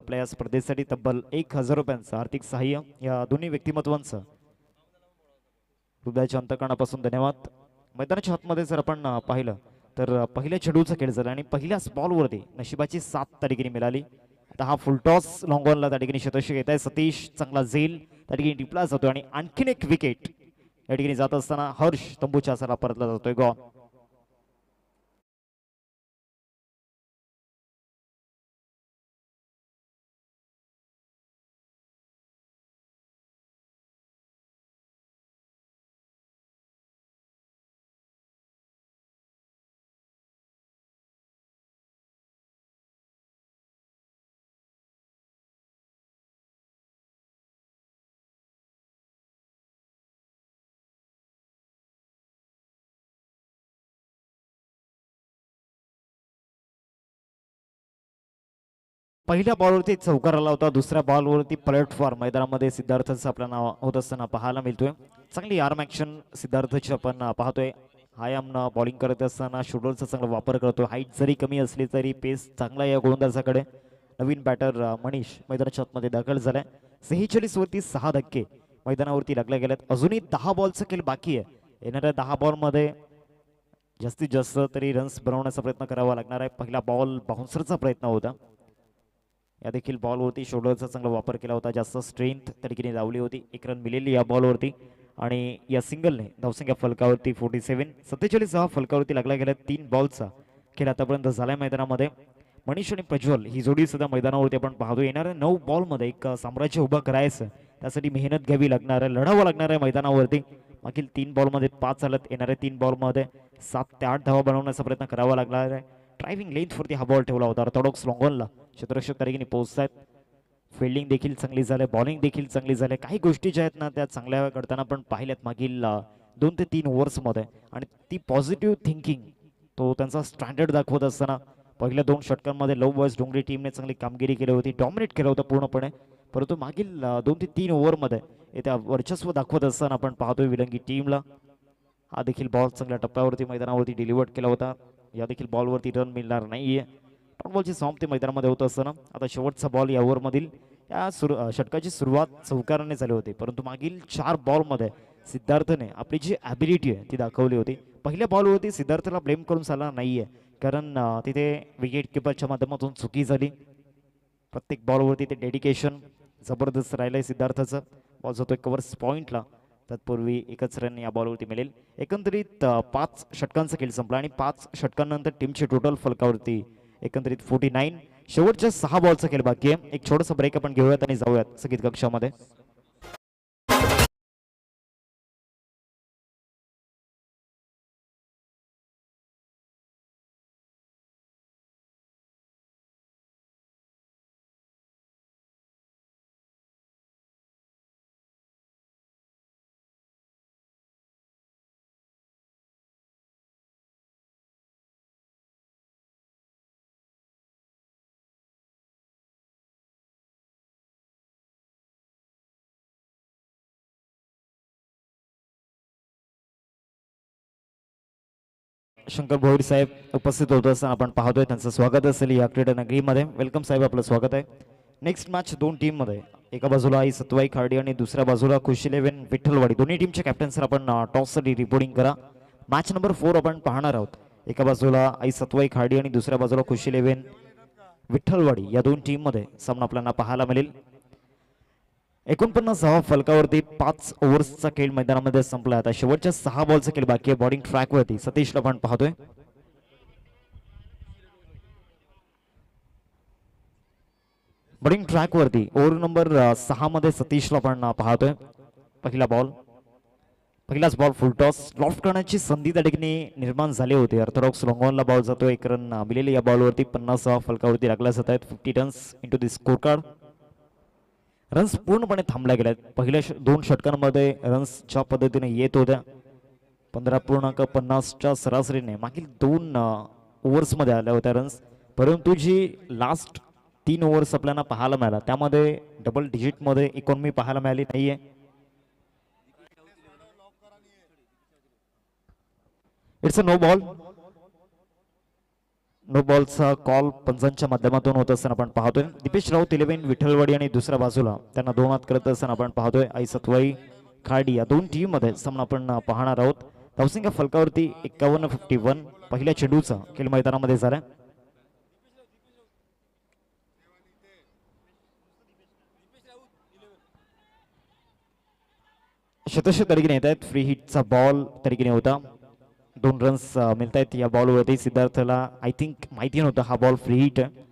आपल्या या स्पर्धेसाठी तब्बल 1000 रुपयांचं आर्थिक सहाय्य या दोन्ही व्यक्तिमत्वांचं हृदयाच्या अंतकरणापासून धन्यवाद. मैदानाच्या आतमध्ये जर आपण पाहिलं तर पहिल्या चेंडूचा खेळ झाला आणि पहिल्याच बॉलवरती नशिबाची साथ त्या ठिकाणी मिळाली. आता हा फुलटॉस लॉंग ऑनला त्या ठिकाणी शतक येत आहे. सतीश चांगला झेल त्या ठिकाणी टिपला जातो आणि आणखीन एक विकेट या ठिकाणी जात असताना हर्ष तंबूच्या आसाला परतला जातोय. गॉन. पहिल्या बॉलवरती चौकार आला होता. दुसऱ्या बॉलवरती प्लॅटफॉर्म मैदानामध्ये सिद्धार्थचं आपलं नाव होत असताना पाहायला मिळतोय. चांगली आर्म ऍक्शन सिद्धार्थची आपण पाहतोय. हायामनं बॉलिंग करत असताना शोल्डरचा चांगला वापर करतो. हाईट जरी कमी असली तरी पेस चांगला या गोलंदाजाकडे. नवीन बॅटर मनीष मैदानाच्या आतमध्ये दाखल झालाय. 46 वरती 6 धक्के मैदानावरती लागले गेलेत. अजूनही 10 बॉलचा खेळ बाकी आहे. येणाऱ्या 10 बॉलमध्ये जास्तीत जास्त तरी रन्स बनवण्याचा प्रयत्न करावा लागणार आहे. पहिला बॉल बाउन्सरचा प्रयत्न होता. या देखील बॉलवरती शोल्डरचा चांगला वापर केला होता. जास्त स्ट्रेंथ त्या ठिकाणी लावली होती. 1 रन मिळेली या बॉलवरती आणि या सिंगलने धावसंख्या फलकावरती 47. 47 हा फलकावरती लागला गेला. 3 बॉलचा खेळ आतापर्यंत झालाय मैदानामध्ये. मनीष आणि प्रज्वल ही जोडी सुद्धा मैदानावरती आपण पाहतो. येणाऱ्या 9 बॉलमध्ये एक साम्राज्य उभं करायचं त्यासाठी मेहनत घ्यावी लागणार आहे. लढावं लागणार आहे मैदानावरती. मागील 3 बॉलमध्ये 5 आलत. येणाऱ्या 3 बॉलमध्ये 7 ते 8 धावा बनवण्याचा प्रयत्न करावा लागणार आहे. ड्रायव्हिंग लेंथवरती हा बॉल ठेवला होता. ऑर्थोडॉक्स लॉंगॉनला क्षेत्ररक्षक तारीखीने पोहोचतायत. फिल्डिंग देखील चांगली झाली. बॉलिंग देखील चांगली झाली. काही गोष्टी ज्या आहेत ना त्या चांगल्या घडताना आपण पाहिल्यात मागील 2 ते 3 ओव्हर्समध्ये आणि ती पॉझिटिव्ह थिंकिंग तो त्यांचा स्टँडर्ड दाखवत असताना पहिल्या 2 षटकांमध्ये लव बॉयज डोंगरी टीमने चांगली कामगिरी केली होती. डॉमिनेट केलं होतं पूर्णपणे. परंतु मागील 2 ते 3 ओव्हरमध्ये येत्या वर्चस्व दाखवत असताना आपण पाहतोय विलंगी टीमला. हा देखील बॉल चांगल्या टप्प्यावरती मैदानावरती डिलिव्हर्ड केला होता. या देखील बॉलवरती रन मिळणार नाहीये. डॉट बॉलची समाप्ती मैदानामध्ये होत असताना आता शेवटचा बॉल या ओव्हरमधील या षटकाची सुरुवात चौकाराने झाली होती. परंतु मागील 4 बॉलमध्ये सिद्धार्थने आपली जी ॲबिलिटी आहे ती दाखवली होती. पहिल्या बॉलवरती सिद्धार्थला ब्लेम करून चालणार नाहीये कारण तिथे विकेट किपरच्या माध्यमातून चुकी झाली. प्रत्येक बॉलवरती ते डेडिकेशन जबरदस्त राहिलंय सिद्धार्थचं. बॉल जातोय कव्हर्स पॉईंटला. तत्पूर्वी 1च रन या बॉलवरती मिळेल. एकंदरीत 5 षटकांचा खेळ संपला आणि 5 षटकांनंतर टीमचे टोटल फलकावरती एकंदरीत 49. शेवटच्या 6 बॉलचा खेळ बाकी आहे. एक छोटासा ब्रेक आपण घेऊयात आणि जाऊयात संगीत कक्षामध्ये. शंकर भोईर साहेब उपस्थित होत असताना आपण पाहतोय त्यांचं स्वागत असेल या क्रीडा नगरीमध्ये. वेलकम साहेब, आपलं स्वागत आहे. नेक्स्ट मॅच 2 टीममध्ये. एका बाजूला आई सत्वाई खार्डी आणि दुसऱ्या बाजूला खुशी 11 विठ्ठलवाडी. दोन्ही टीमचे कॅप्टन सर आपण टॉससाठी रिपोर्टिंग करा. मॅच नंबर 4 आपण पाहणार आहोत. एका बाजूला आई सत्वाई खार्डी आणि दुसऱ्या बाजूला खुशी 11 विठ्ठलवाडी या 2 टीममध्ये सामना आपल्याला पाहायला मिळेल. 49 फलकावरती 5 ओव्हर्सचा खेळ मैदानामध्ये संपला. आता शेवटच्या 6 बॉलचा खेळ बाकी आहे. बॉलिंग ट्रॅकवरती सतीशला आपण पाहतोय. बॉलिंग ट्रॅकवरती ओव्हर नंबर 6 मध्ये सतीशला आपण पाहतोय. पहिलाच बॉल फुलटॉस. लॉफ्ट करण्याची संधी त्या ठिकाणी निर्माण झाली होती. ऑर्थोडॉक्स लॉंगॉनला बॉल जातो. 1 रन मिळेल या बॉलवरती. 50 फलकावरती लागला जात आहेत. 50 रन्स इंटू दी स्कोर कार्ड. रन्स पूर्णपणे थांबल्या गेल्या. पहिल्या 2 षटकांमध्ये रन्स ज्या पद्धतीने येत होत्या 15.50च्या सरासरीने मागील 2 ओव्हर्समध्ये आल्या होत्या रन्स. परंतु जी लास्ट 3 ओव्हर्स आपल्याला पाहायला मिळाला त्यामध्ये डबल डिजिटमध्ये इकॉनॉमी पाहायला मिळाली नाहीये. It's a no ball. No बॉलचा कॉल पंचांच्या माध्यमातून होत असताना आपण पाहतोय. दीपेश राऊत 11 विठ्ठलवाडी आणि दुसऱ्या बाजूला त्यांना दोन हात करत असताना आपण पाहतोय आई सत्वाई खाडी या दोन टीम मध्ये सामना आपण पाहणार आहोत. धावसंख्या फलकावरती 51-51 पहिल्या चेंडूचा खेळ मैदानामध्ये झाला. शतश तरीकेने येत आहेत. फ्री हिटचा बॉल तरीकेने होता. 2 रन्स मिळत आहेत या बॉलवरती. सिद्धार्थला आय थिंक माहिती नव्हतं हा बॉल फ्री हिट आहे.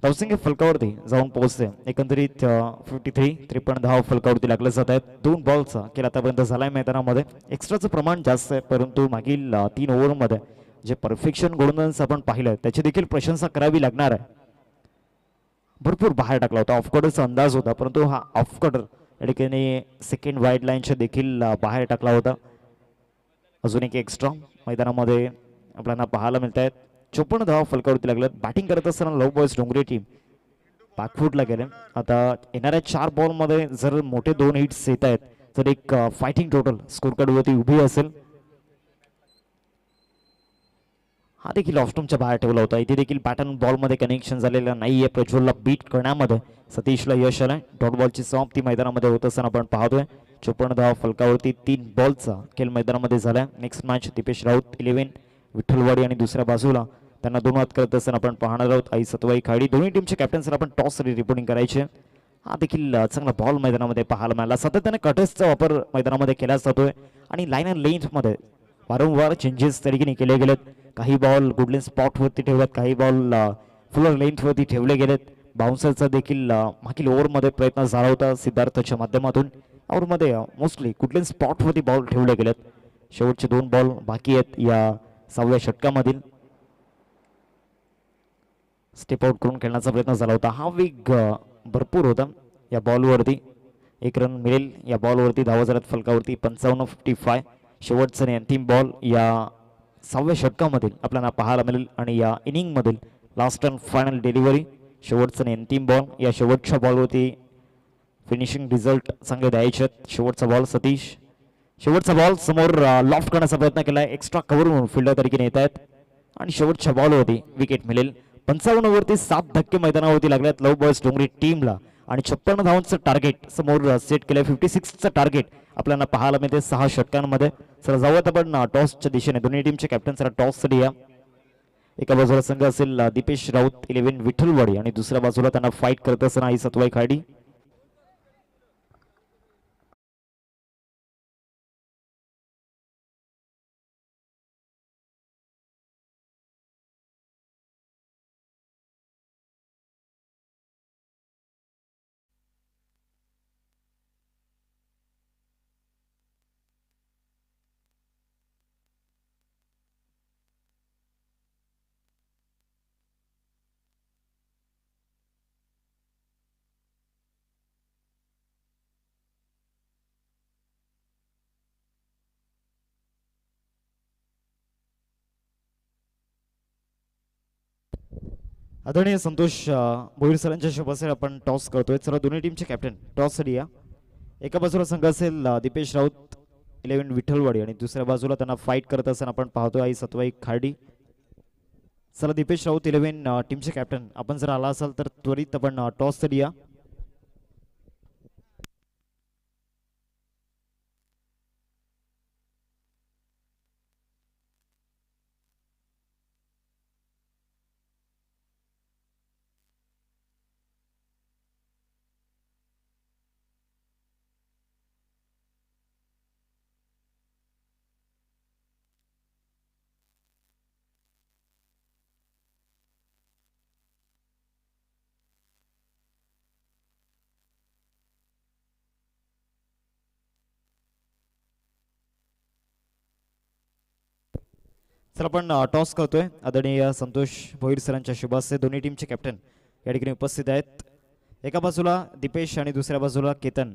धावसंख्या फलकावरती जाऊन पोहोचते. एकंदरीत 53 धाव फलकावरती लागले जात आहेत. 2 बॉलचा खेळ आतापर्यंत झालाय मैदानामध्ये. एक्स्ट्राचं प्रमाण जास्त आहे, परंतु मागील 3 ओव्हरमध्ये जे परफेक्शन गोलंदाज आपण पाहिलं त्याची देखील प्रशंसा करावी लागणार आहे. भरपूर बाहेर टाकला होता. ऑफकॉर्डरचा अंदाज होता, परंतु हा ऑफकॉर्डर या ठिकाणी सेकंड वाईड लाईनच्या देखील बाहेर टाकला होता. अजून एक एक्स्ट्रा मैदानामध्ये आपल्याला पाहायला मिळत आहेत. 54 धावा फलकावरती लागल्यात. बॅटिंग करत असताना लव बॉयज डोंगरे टीम बॅकफूटला गेले. आता येणाऱ्या 4 बॉलमध्ये जर मोठे 2 हिट्स येत आहेत तर एक फायटिंग टोटल स्कोर कार्डवरती उभी असेल. हा देखील ऑफस्टॉमच्या बाहेर ठेवला होता. इथे देखील पॅटर्न बॉलमध्ये कनेक्शन झालेलं नाहीये. प्रज्वलला बीट करण्यामध्ये सतीशला यश आलंय. डॉट बॉलची समाप्ती मैदानामध्ये होत असताना आपण पाहतोय. 54 धावा फलकावरती 3 बॉलचा खेळ मैदानामध्ये झालाय. नेक्स्ट मॅच दीपेश राऊत 11 विठ्ठलवाडी आणि दुसऱ्या बाजूला त्यांना 2 हात करत असताना आपण पाहणार आहोत. आई सतवाई खाडी दोन्ही टीमचे कॅप्टन्सला आपण टॉससाठी रिपोर्टिंग करायचे. हा देखील चांगला बॉल मैदानामध्ये पाहायला मिळाला. सातत्याने कटर्सचा वापर मैदानामध्ये केला जातोय आणि लाईन अँड लेंथमध्ये वारंवार चेंजेस तरीकेने केले गेलेत. काही बॉल गुडलेन स्पॉटवरती ठेवल्यात, काही बॉल फुलर लेंथवरती ठेवले गेलेत. बाउन्सरचा देखील मागील ओव्हरमध्ये प्रयत्न झाला होता सिद्धार्थच्या माध्यमातून. ओव्हरमध्ये मोस्टली गुडलेन स्पॉटवरती बॉल ठेवले गेलेत. शेवटचे 2 बॉल बाकी आहेत या 6व्या षटकामधील. स्टेप आउट करून खेळण्याचा प्रयत्न झाला होता. हा वेग भरपूर होता या बॉलवरती. 1 रन मिळेल या बॉलवरती. धावा झाल्यात फलकावरती 55-55. शेवटचा आणि अंतिम बॉल या 6व्या षटकामधील आपल्याला पाहायला मिळेल आणि या इनिंगमधील लास्ट अँड फायनल डिलिव्हरी. शेवटचा आणि अंतिम बॉल. या शेवटच्या बॉलवरती फिनिशिंग रिझल्ट चांगले द्यायचे आहेत. शेवटचा बॉल सतीश. शेवटचा बॉल समोर लॉफ्ट करण्याचा प्रयत्न केलाय. एक्स्ट्रा कव्हर म्हणून फिल्डर तरीकेने येत आहेत आणि शेवटच्या बॉलवरती विकेट मिळेल. 55 वरती 7 धक्के मैदानावरती लागल्यात लव बॉयज डोंगरी टीमला आणि 56 धावांचं टार्गेट समोर सेट केलंय. 56चं टार्गेट आपल्याला पाहायला मिळते 6 षटकांमध्ये. चला जाऊयात आपण टॉसच्या दिशेने. दोन्ही टीमचे कॅप्टन्सला टॉससाठी या. एका बाजूला संघ असेल दीपेश राऊत 11 विठ्ठलवाडी आणि दुसऱ्या बाजूला त्यांना फाईट करत असताना आई सतवाई खाडी. आदरणीय संतोष भोईर सरांच्या शुभाशय आपण टॉस करतोय. चला दोन्ही टीमचे कॅप्टन टॉससाठी या. एका बाजूला संघ असेल दीपेश राऊत 11 विठ्ठलवाडी आणि दुसऱ्या बाजूला त्यांना फाईट करत असताना आपण पाहतोय आई सतवाई खाडी. चला दीपेश राऊत 11 टीमचे कॅप्टन आपण जर आला असाल तर त्वरित आपण टॉससाठी या. चला आपण टॉस करतोय. आदरणीय संतोष भोईर सरांच्या शुभाशय दोन्ही टीमचे कॅप्टन या ठिकाणी उपस्थित आहेत. एका बाजूला दीपेश आणि दुसऱ्या बाजूला केतन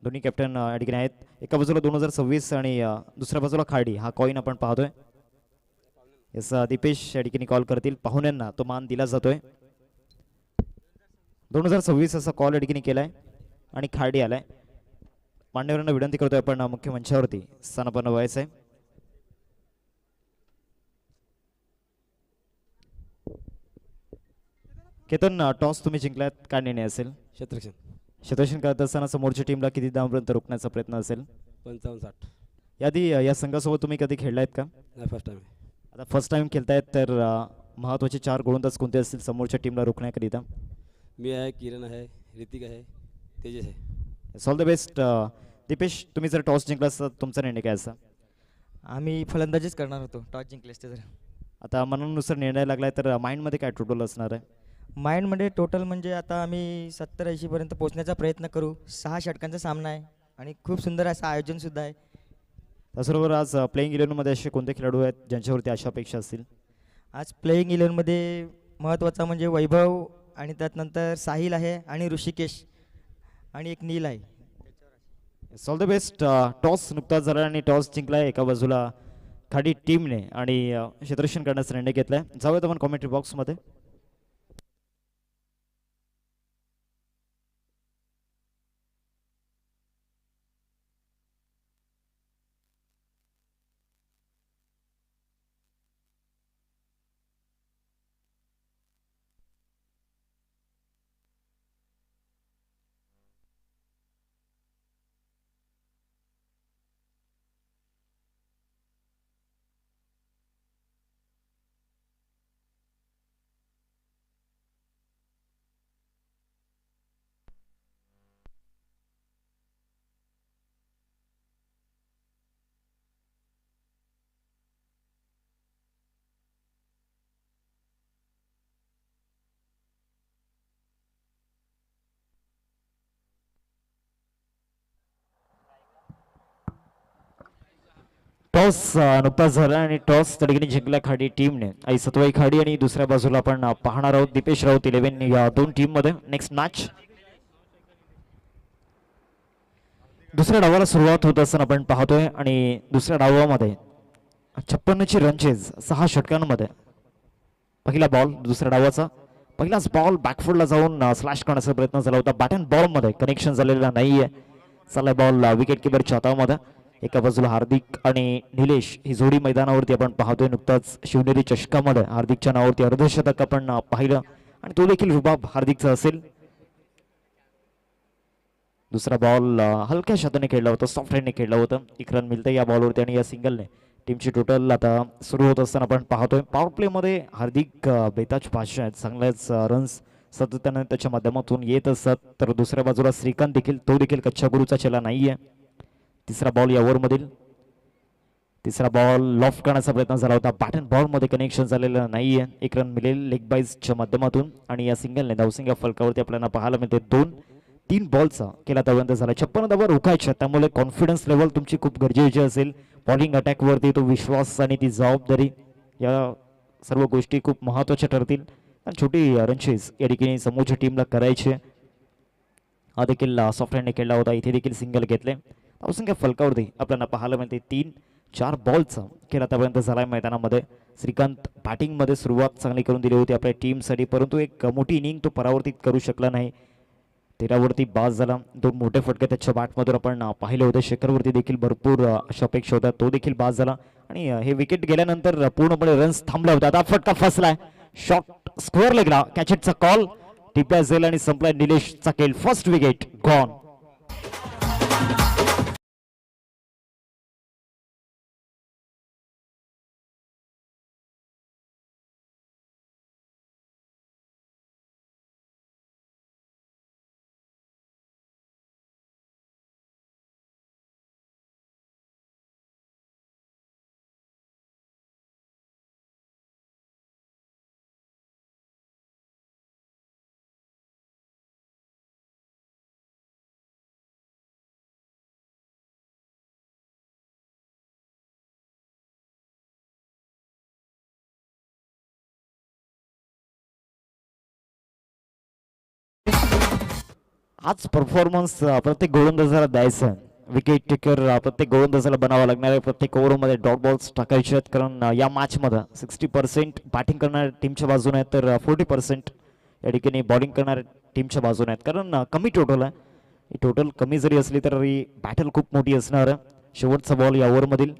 दोन्ही कॅप्टन या ठिकाणी आहेत. एका बाजूला 2026 आणि दुसऱ्या बाजूला खाडी. हा कॉइन आपण पाहतोय. यस दीपेश या ठिकाणी कॉल करतील. पाहुण्यांना तो मान दिला जातोय. 2026 असा कॉल या ठिकाणी केलाय आणि खाडी आलाय. मान्यवरांना विनंती करतोय आपण मुख्य मंचावरती स्थानापन्न व्हायचं आहे. केतन, टॉस तुम्ही जिंकलात, काय निर्णय असेल? क्षेत्रक्षण क्षेत्ररक्षण करत असताना समोरच्या टीमला किती धावांपर्यंत रोखण्याचा प्रयत्न असेल? 55-60. याआधी या संघासोबत तुम्ही कधी खेळलायत का? नाही, फर्स्ट टाइम आहे. आता फर्स्ट टाइम खेळतायत, तर महत्त्वाचे 4 गोलंदाज कोणते असतील समोरच्या टीमला रोखण्याकरिता? मी आहे, किरण आहे, ऋतिक आहे, तेजस आहे. All the best. दीपेश, तुम्ही जर टॉस जिंकला असता तुमचा निर्णय काय असा? आम्ही फलंदाजीच करणार होतो टॉस जिंकले असते तर. आता मनानुसार निर्णय लागलाय, तर माइंडमध्ये काय टोटल असणार आहे? माइंडमध्ये टोटल म्हणजे आता आम्ही 70-80पर्यंत पोहोचण्याचा प्रयत्न करू. 6 षटकांचा सामना आहे आणि खूप सुंदर असं आयोजनसुद्धा आहे. त्याचबरोबर आज प्लेइंग इलेव्हनमध्ये असे कोणते खेळाडू आहेत ज्यांच्यावरती अशा अपेक्षा असतील? आज प्लेईंग इलेव्हनमध्ये महत्त्वाचा म्हणजे वैभव आणि त्यानंतर साहिल आहे आणि ऋषिकेश आणि एक नील आहे. All the best. टॉस नुकताच झाला आणि टॉस जिंकलाय एका बाजूला खाडी टीमने आणि क्षेत्ररक्षण करण्याचा निर्णय घेतलाय. जाऊयात आपण कॉमेंट्री बॉक्समध्ये. टॉस नुकताच झाला आणि टॉस तडकीने जिंकला खाडी टीमने. आई सत्वाई खाडी आणि दुसऱ्या बाजूला आपण पाहणार आहोत दीपेश राऊत 11 या दोन टीम मध्ये. नेक्स्ट मॅच दुसऱ्या डावाला सुरुवात होत असताना आपण पाहतोय आणि दुसऱ्या डावामध्ये 56ची रनचेज 6 षटकांमध्ये. पहिला बॉल दुसऱ्या डावाचा, पहिलाच बॉल बॅकफुटला जाऊन स्लॅश करण्याचा प्रयत्न झाला होता. बॅट अँड बॉल मध्ये कनेक्शन झालेला नाहीये. चाललाय बॉल विकेट किपरच्या हातामध्ये. एका बाजूला हार्दिक आणि निलेश ही जोडी मैदानावरती आपण पाहतोय. नुकताच शिवनेरी चषकामध्ये हार्दिकच्या नावावरती अर्धशतक आपण पाहिलं आणि तो देखील रुबाब हार्दिकचा असेल. दुसरा बॉल हलक्या शताने खेळला होता, सॉफ्ट हँडने खेळला होता. एक रन मिळतं या बॉलवरती आणि या सिंगलने टीमची टोटल आता सुरू होत असताना आपण पाहतोय. पॉवर प्लेमध्ये हार्दिक बेताज पाचशे आहेत. चांगल्याच रन्स सातत्याने त्याच्या माध्यमातून येत असतात. तर दुसऱ्या बाजूला श्रीकांत देखील कच्च्या गुरुचा चेला नाहीये. तिसरा बॉल या ओव्हरमधील, तिसरा बॉल लॉफ्ट करण्याचा प्रयत्न झाला होता. बॅट अँड बॉल मध्ये कनेक्शन झालेलं नाहीये. एक रन मिळेल लेग बाईजच्या माध्यमातून आणि या सिंगलने धावसंख्या फलकावरती आपल्याला पाहायला मिळते 2-3 बॉलचा केला त्यापर्यंत झाला. 56 धावा रोखायच्या, त्यामुळे कॉन्फिडन्स लेवल तुमची खूप गरजेची असेल. बॉलिंग अटॅकवरती तो विश्वास आणि ती जबाबदारी या सर्व गोष्टी खूप महत्त्वाच्या ठरतील. आणि छोटी रनचेज या ठिकाणी समोरच्या टीमला करायची. हा देखील सॉफ्ट हँडने खेळला होता. इथे देखील सिंगल घेतले. धावसंख्या फलकावरती आपल्याला पाहायला मिळते 3-4 बॉलचा खेळ आतापर्यंत झालाय मैदानामध्ये. श्रीकांत बॅटिंगमध्ये सुरुवात चांगली करून दिली होती आपल्या टीमसाठी, परंतु एक मोठी इनिंग तो परावर्तित करू शकला नाही. 13वरती बाद झाला. 2 मोठे फटके त्याच्या बॅटमधून आपण पाहिले होते. शेखरवरती देखील भरपूर अशा अपेक्षा होत्या, तो देखील बाद झाला आणि हे विकेट गेल्यानंतर पूर्णपणे रन्स थांबल्या होत्या. आता फटका फसलाय, शॉट स्क्वेअर लेगला, कॅचेटचा कॉल टिप्या जाईल आणि संपलाय निलेशचा खेळ. First wicket gone. आज परफॉर्मन्स प्रत्येक गोलंदाजाला द्यायचा आहे. विकेट टेकर प्रत्येक गोलंदाजाला बनावं लागणार आहे. प्रत्येक ओव्हरमध्ये डॉट बॉल्स टाकायचे आहेत, कारण या मॅचमध्ये 60% बॅटिंग करणाऱ्या टीमच्या बाजूने आहेत, तर 40% या ठिकाणी बॉलिंग करणाऱ्या टीमच्या बाजूने आहेत. कारण कमी टोटल आहे. ही टोटल कमी जरी असली तरी बॅटल खूप मोठी असणार आहे. शेवटचा बॉल या ओव्हरमधील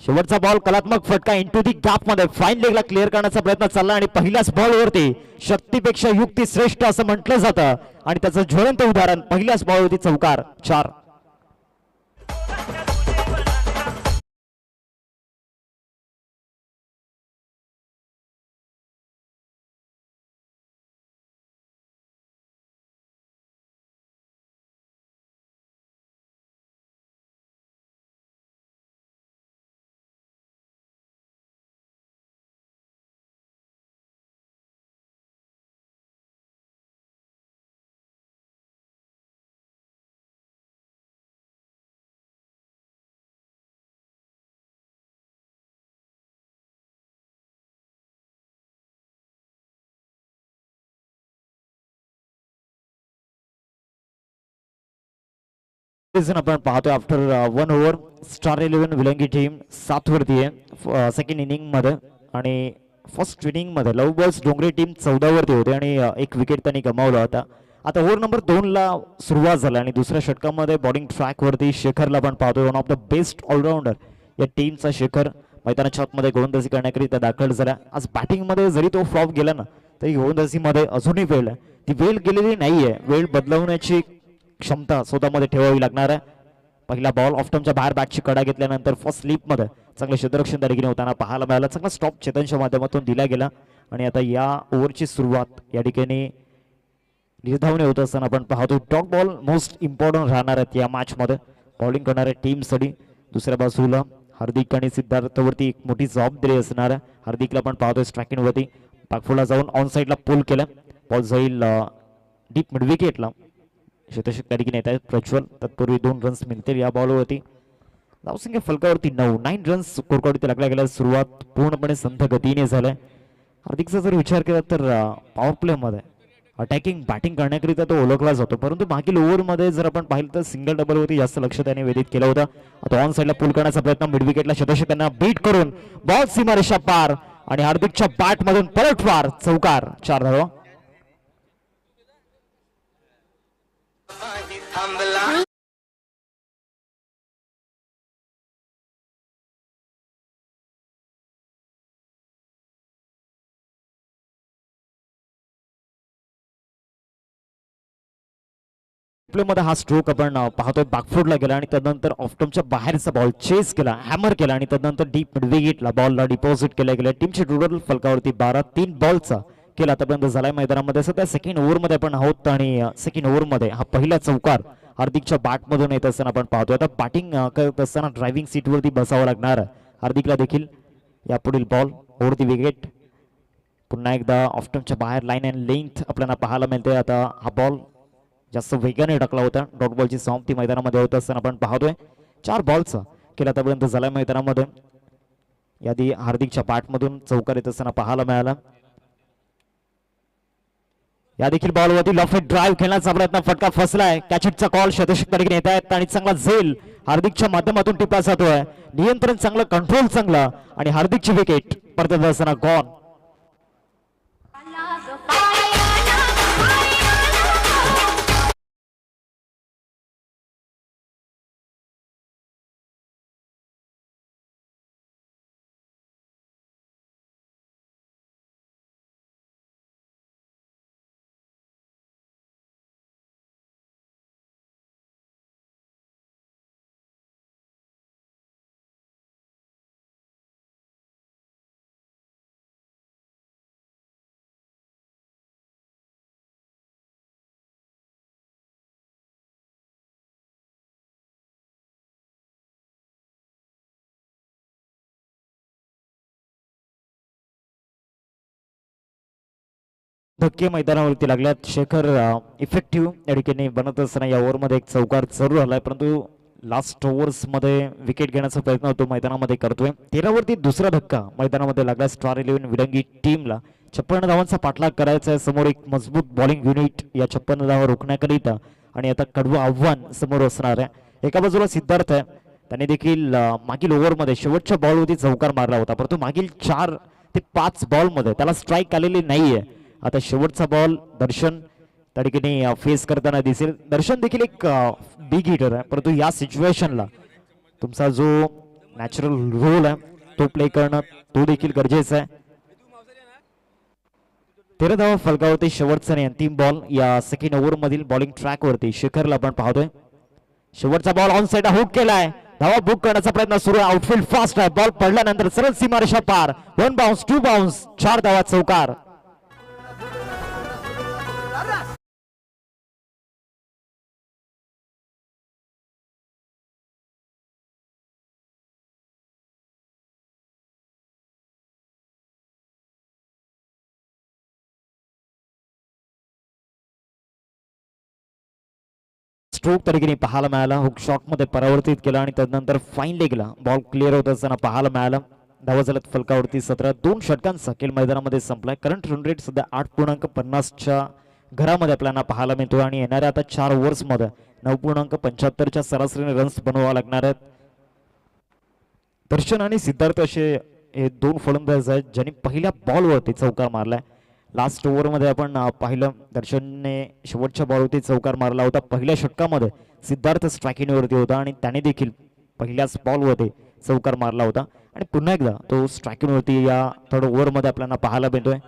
शेवटचा बॉल कलात्मक फटका इंटू दी गॅप मध्ये फाईन लेगला क्लिअर करण्याचा प्रयत्न चालला आणि पहिल्याच बॉलवरती शक्तीपेक्षा युक्ती श्रेष्ठ असं म्हटलं जातं आणि त्याचं ज्वलंत उदाहरण पहिल्याच बॉलवरती चौकार 4. आपण पाहतोय आफ्टर 1 ओव्हर स्टार 11 विलंगी टीम 7 वरती आहे सेकंड इनिंग मध्ये आणि फर्स्ट इनिंग मध्ये लव बॉल्स डोंगरे टीम 14 वरती होते आणि एक विकेट त्यांनी गमावला होता. आता ओव्हर नंबर 2 ला सुरुवात झाली आणि दुसऱ्या षटकामध्ये बॉलिंग ट्रॅक वरती शेखरला आपण पाहतोय. One of the best allrounder या टीमचा शेखर मैदानाच्या आतमध्ये गोलंदाजी करण्याकरिता दाखल झाला. आज बॅटिंग मध्ये जरी तो फ्लॉप गेला ना तरी गोलंदाजीमध्ये अजूनही वेळ आहे. ती वेळ गेलेली नाहीये. वेळ बदलवण्याची क्षमता स्वतःमध्ये ठेवावी लागणार आहे. पहिला बॉल ऑफ्टमच्या बाहेर बॅटची कडा घेतल्यानंतर फर्स्ट स्लिप मध्ये चांगलं क्षेत्ररक्षण त्या ठिकाणी होताना पाहायला मिळालं. चांगला स्टॉप चेतनच्या माध्यमातून दिला गेला आणि आता या ओव्हरची सुरुवात या ठिकाणी निर्धावने होत असताना आपण पाहतो. डॉट बॉल मोस्ट इम्पॉर्टंट राहणार आहेत या मॅच मध्ये बॉलिंग करणाऱ्या टीमसाठी. दुसऱ्या बाजूला हार्दिक आणि सिद्धार्थवरती एक मोठी जबाबदारी असणार आहे. हार्दिकला आपण पाहतोय स्ट्रायकिंग वरती बॅकफुटला जाऊन ऑन साईडला पुल केलं. बॉल जाईल डीप मिड विकेटला. शतशक त्या ठिकाणी येत आहेत प्रज्वल. तत्पूर्वी 2 रन्स मिळतील या बॉलवरती. धावसंख्या फलकावरती 9 रन्स स्कोरकार्डवरती लागल्या गेल्या. सुरुवात पूर्णपणे संथ गतीने झालाय. हार्दिकचा जर विचार केला तर पॉवर प्ले मध्ये अटॅकिंग बॅटिंग करण्याकरिता तो ओळखला जातो, परंतु मागील ओव्हरमध्ये जर आपण पाहिलं तर सिंगल डबलवरती जास्त लक्ष त्याने वेधित केलं होतं. आता ऑन साईडला पुल करण्याचा प्रयत्न मिड विकेटला शतशक त्यांना बीट करून बॉल सीमारेषा पार आणि हार्दिकच्या बॅट मधून पलटवार चौकार 4 धावा. मध्ये हा स्ट्रोक आपण पाहतोय बॅकफुटला गेला आणि त्यानंतर ऑफ्टमच्या बाहेरचा बॉल चेस केला, हॅमर केला आणि त्यानंतर डीप मिड विकेटला बॉलला डिपॉझिट केला गेला. टीमची टोटल फलकावरती 12 3 बॉलचा केला आतापर्यंत झालाय मैदानामध्ये. सध्या सेकंड ओव्हरमध्ये आपण आहोत आणि सेकंड ओव्हरमध्ये हा पहिला चौकार हार्दिकच्या बॅटमधून येत असताना आपण पाहतोय. आता बॅटिंग करत असताना ड्रायव्हिंग सीटवरती बसावं लागणार हार्दिकला देखील. यापुढील बॉल ओव्हर दी विकेट पुन्हा एकदा ऑफ्टमच्या बाहेर लाईन अँड लेंथ आपल्याला पाहायला मिळते. आता हा बॉल जास्त वेगाने टाकला होता. डॉट बॉलची समाप्ती मैदानामध्ये होत असताना आपण पाहतोय. 4 बॉलचा केला आतापर्यंत झालाय मैदानामध्ये. यादी हार्दिकच्या बॅटमधून चौकार येत असताना पाहायला मिळाला. या देखील बॉलवरती लॉफेट ड्राईव्ह खेळण्याचा प्रयत्न फटका फसलाय. कॅचेटचा कॉल शतशक तारीख येत आहेत आणि चांगला झेल हार्दिकच्या माध्यमातून टिपला जातोय. नियंत्रण चांगलं, कंट्रोल चांगला आणि हार्दिकची विकेट परत असताना गॉन. धक्के मैदानावरती लागल्यात. शेखर इफेक्टिव्ह या ठिकाणी बनत असताना या ओव्हरमध्ये एक चौकार जरूर आलाय, परंतु लास्ट ओव्हर्स मध्ये विकेट घेण्याचा प्रयत्न तो मैदानामध्ये करतोय. 13 वरती दुसरा धक्का मैदानामध्ये लागला स्टार 11 विडंगी टीमला. 56 धावांचा पाठलाग करायचा आहे. समोर एक मजबूत बॉलिंग युनिट या 56 धावा रोखण्याकरिता आणि आता कडवं आव्हान समोर असणार आहे. एका बाजूला सिद्धार्थ आहे, त्याने देखील मागील ओव्हरमध्ये शेवटच्या बॉलवरती चौकार मारला होता, परंतु मागील 4 ते 5 बॉलमध्ये त्याला स्ट्राईक आलेली नाहीये. आता शेवटचा बॉल दर्शन त्या ठिकाणी फेस करताना दिसेल. दर्शन देखील एक बिग हिटर आहे, परंतु या सिच्युएशनला तुमचा जो नॅचरल रोल आहे तो प्ले करणं तो देखील गरजेचं आहे. 13 धावा फलकावरती शेवटचा आणि अंतिम बॉल या सेकंड ओव्हर मधील बॉलिंग ट्रॅक वरती शिखरला आपण पाहतोय. शेवटचा बॉल ऑन साइड हुक केलाय. धावा बुक करण्याचा प्रयत्न सुरू आहे. आउटफील्ड फास्ट आहे. बॉल पडल्यानंतर सरळ सीमारेषा पार. 1 बाउन्स 2 बाउन्स 4 धावा चौकार. स्ट्रोक तरीकेने पाहायला मिळाला. हुक शॉट मध्ये परावर्तित केला आणि त्यानंतर फाईन लेगला बॉल क्लिअर होत असताना पाहायला मिळाला. धावा झाल्यात फलकावरती 17. 2 षटकांचा खेळ मैदानामध्ये संपलाय. करंट रन रेट सध्या 8.50च्या घरामध्ये आपल्याला पाहायला मिळतो आणि येणाऱ्या आता 4 ओव्हर्स मध्ये 9.75च्या सरासरीने रन्स बनवावा लागणार आहेत. दर्शन आणि सिद्धार्थ असे हे 2 फलंदाज आहेत ज्यांनी पहिल्या बॉलवरती चौकार मारलाय. लास्ट ओव्हरमध्ये आपण पाहिलं दर्शनने शेवटच्या बॉलवरती चौकार मारला होता. पहिल्या षटकामध्ये सिद्धार्थ स्ट्रायकिंगवरती होता आणि त्याने देखील पहिल्याच बॉलवरती चौकार मारला होता आणि पुन्हा एकदा तो स्ट्रायकिंगवरती या थर्ड ओव्हरमध्ये आपल्याला पाहायला मिळतोय.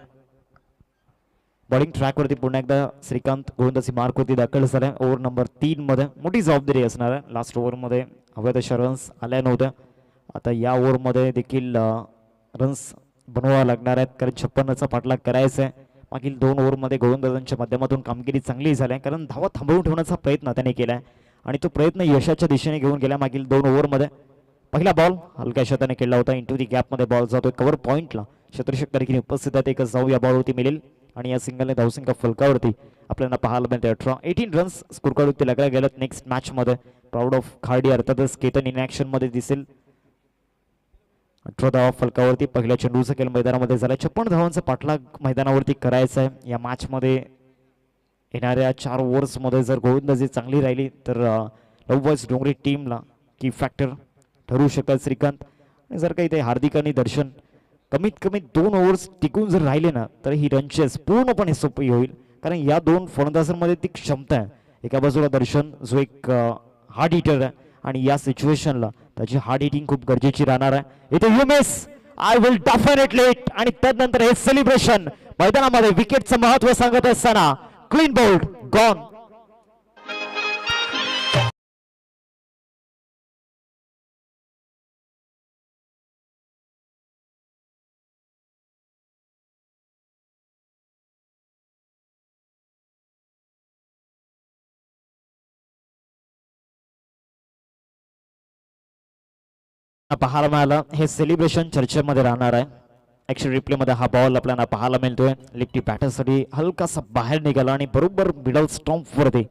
बॉलिंग ट्रॅकवरती पुन्हा एकदा श्रीकांत गोलंदाजी मार्कवरती दाखल झालाय. ओव्हर नंबर 3 मध्ये मोठी जबाबदारी असणार आहे. लास्ट ओव्हरमध्ये हव्या तशा रन्स आल्या नव्हत्या. आता या ओव्हरमध्ये देखील रन्स बनवावा लागणार आहेत कारण 56चा पाठलाग करायचा आहे. मागील 2 ओव्हरमध्ये गोलंदाजांच्या माध्यमातून कामगिरी चांगली झाली आहे कारण धावा थांबवून ठेवण्याचा प्रयत्न त्याने केलाय आणि तो प्रयत्न यशाच्या दिशेने घेऊन गेला. मागील 2 ओव्हरमध्ये पहिला बॉल हलक्या शताने केला होता. इंटू दी गॅपमध्ये बॉल जातोय. कव्हर पॉईंटला शतरक्षक तारखेने उपस्थित आहेत. एकच धाव या बॉलवरती मिळेल आणि या सिंगलने धावसंख्या फलकावरती आपल्याला पाहायला मिळते 18 रन्स स्कोर कार्डवरती लागल्या गेल्यात. नेक्स्ट मॅच मध्ये प्राऊड ऑफ खार्डी अर्थातच केतन इन ऍक्शन मध्ये दिसेल. 18 धावा फलकावरती पहिल्या चेंडूचा खेळ मैदानामध्ये झाला. 56 धावांचा पाठलाग मैदानावरती करायचा आहे. या मॅच मध्ये येणाऱ्या 4 ओव्हर्स मध्ये जर गोलंदाजी चांगली राहिली तर लवबॉयज डोंगरी टीमला की फॅक्टर ठरू शकतात श्रीकांत. आणि जर काही ते हार्दिक आणि दर्शन कमीत कमी 2 ओव्हर्स टिकून जर राहिले ना तर ही रनचेस पूर्णपणे सोपी होईल कारण या 2 फलंदाजांमध्ये ती क्षमता आहे. एका बाजूला दर्शन जो एक हार्ड हिटर आहे आणि या सिच्युएशनला त्याची हार्ड हिटिंग खूप गरजेची राहणार आहे. इथे you miss I will definitely hit आणि त्यानंतर हे सेलिब्रेशन मैदानामध्ये विकेटचं महत्व सांगत असताना क्लीन बोल्ड गॉन. पाहायला मिळालं हे सेलिब्रेशन चर्चेमध्ये राहणार आहे. ऍक्शन रिप्ले मध्ये हा बॉल आपल्याला पाहायला मिळतोय. लिफ्टी बॅटरसाठी हलकासा बाहेर निघाला आणि बरोबर मिडल स्टॉम्प वरती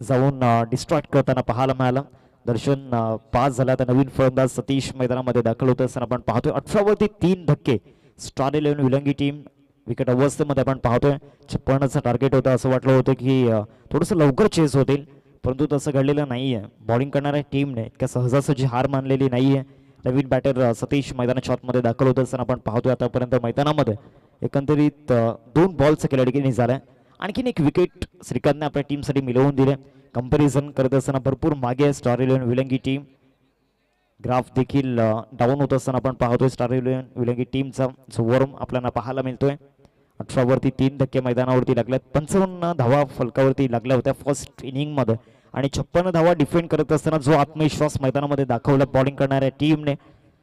जाऊन डिस्ट्रॉक्ट करताना पाहायला मिळालं. दर्शन पास झाला तर नवीन फलंदाज सतीश मैदानामध्ये दाखल होत असताना आपण पाहतोय. 18 वरती 3 धक्के. स्टार 11 विलंगी टीम विकेट अवस्थेमध्ये आपण पाहतोय. 56चं टार्गेट होतं. असं वाटलं होतं की थोडंसं लवकर चेस होतील परंतु तसं घडलेलं नाहीये. बॉलिंग करणाऱ्या टीमने इतक्या सहजासहजी हार मानलेली नाहीये. नवीन बॅटर सतीश मैदानाच्या आतमध्ये दाखल होत असताना आपण पाहतोय आतापर्यंत मैदानामध्ये एकंदरीत 2 बॉलचा खेळाडू झालाय. आणखीन एक विकेट श्रीकांतने आपल्या टीमसाठी मिळवून दिले. कंपॅरिझन करत असताना भरपूर मागे स्टार 11 विलंगी टीम. ग्राफ देखील डाऊन होत असताना आपण पाहतोय. स्टार 11 विलंगी टीमचा जो वॉर्म आपल्याला पाहायला मिळतोय. 18 वरती 3 धक्के मैदानावरती लागल्यात. 55 धावा फलकावरती लागल्या होत्या फर्स्ट इनिंग मध्ये आणि 56 धावा डिफेंड करत असताना जो आत्मविश्वास मैदानामध्ये दाखवला बॉलिंग करणाऱ्या टीमने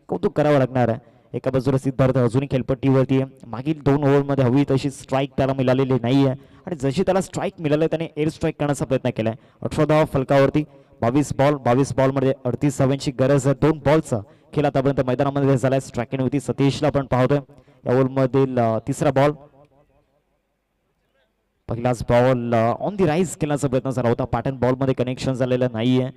कौतुक करावं लागणार आहे. एका बाजूला सिद्धार्थ अजूनही खेळपट्टीवरती आहे. मागील 2 ओव्हरमध्ये हवी तशी स्ट्राईक त्याला मिळालेली नाही आहे आणि जशी त्याला स्ट्राईक मिळाली त्याने एअर स्ट्राईक करण्याचा प्रयत्न केलाय. 18 धावा फलकावरती 22 बॉलमध्ये 38 धावांची गरज आहे. 2 बॉलचा खेळ आतापर्यंत मैदानामध्ये झालाय. स्ट्रायकिंग होती सतीशला आपण पाहतोय. या ओव्हरमधील तिसरा बॉल. पहिलाच बॉल ऑन दी राईज केल्याचा प्रयत्न झाला होता. पॅटर्न बॉलमध्ये कनेक्शन झालेलं नाहीये.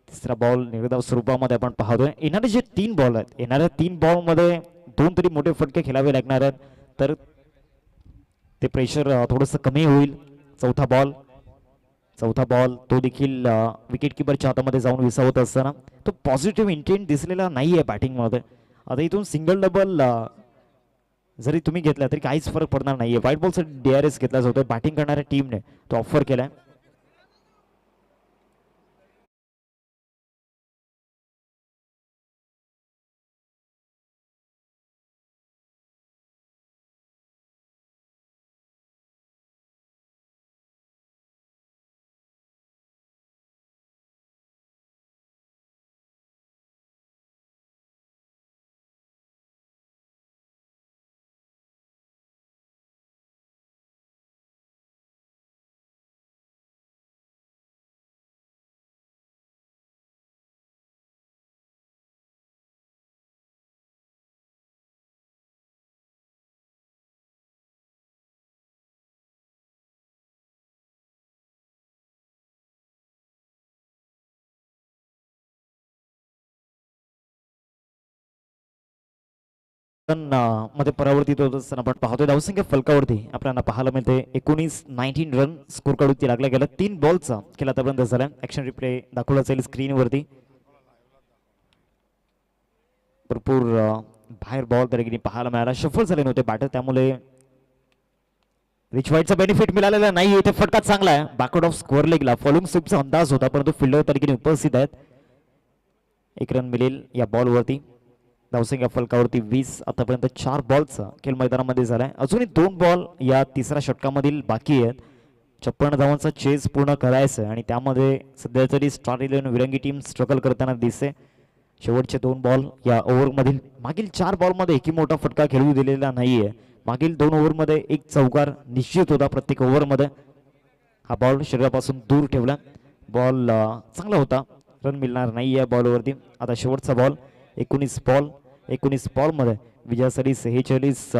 तिसरा बॉल निर्धाव स्वरूपामध्ये आपण पाहतोय. येणारे जे 3 बॉल आहेत येणाऱ्या 3 बॉलमध्ये 2 तरी मोठे फटके खेळावे लागणार आहेत तर ते प्रेशर थोडंसं कमी होईल. चौथा बॉल तो देखील विकेट किपरच्या हातामध्ये जाऊन विसावत असताना तो पॉझिटिव्ह इंटेंट दिसलेला नाहीये बॅटिंगमध्ये. आता इथून सिंगल डबल जरी तुम्ही घेतला तरी काहीच फरक पडणार नाहीये. व्हाईट बॉलसाठी DRS घेतला जातोय. बॅटिंग करणाऱ्या टीमने तो ऑफर केलाय. मध्ये परावर्तित होत असताना आपण पाहतोय धावसंख्या फलकावरती आपल्याला पाहायला मिळते 19 रन स्कोर काढून लागल्या गेल्या 3 बॉलचा खेळ आतापर्यंत झाला. ऍक्शन रिप्ले दाखवला जाईल स्क्रीनवरती. भरपूर बाहेर बॉल त्या ठिकाणी पाहायला मिळाला. शफल झाले नव्हते बॅटर त्यामुळे रिच वाईटचा बेनिफिट मिळालेला नाही. इथे फटका चांगला आहे बॅकवर्ड ऑफ स्कोअर लेगला. फॉलोइंग स्वीपचा अंदाज होता परंतु फिल्डर त्या ठिकाणी उपस्थित आहेत. 1 रन मिळेल या बॉलवरती. धावसंख्या फलकावरती 20. आतापर्यंत 4 बॉलचा खेळ मैदानामध्ये झालाय. अजूनही 2 बॉल या तिसऱ्या षटकामधील बाकी आहेत. 56 धावांचा चेस पूर्ण करायचं आणि त्यामध्ये सध्या तरी स्टार 11 विरंगी टीम स्ट्रगल करताना दिसते. शेवटचे 2 बॉल या ओव्हरमधील. मागील 4 बॉलमध्ये एकही मोठा फटका खेळू दिलेला नाहीये. मागील 2 ओव्हरमध्ये एक चौकार निश्चित होता प्रत्येक ओव्हरमध्ये. हा बॉल शरीरापासून दूर ठेवला. बॉल चांगला होता. रन मिळणार नाही या बॉलवरती. आता शेवटचा बॉल 19 बॉलमध्ये विजयासाठी 46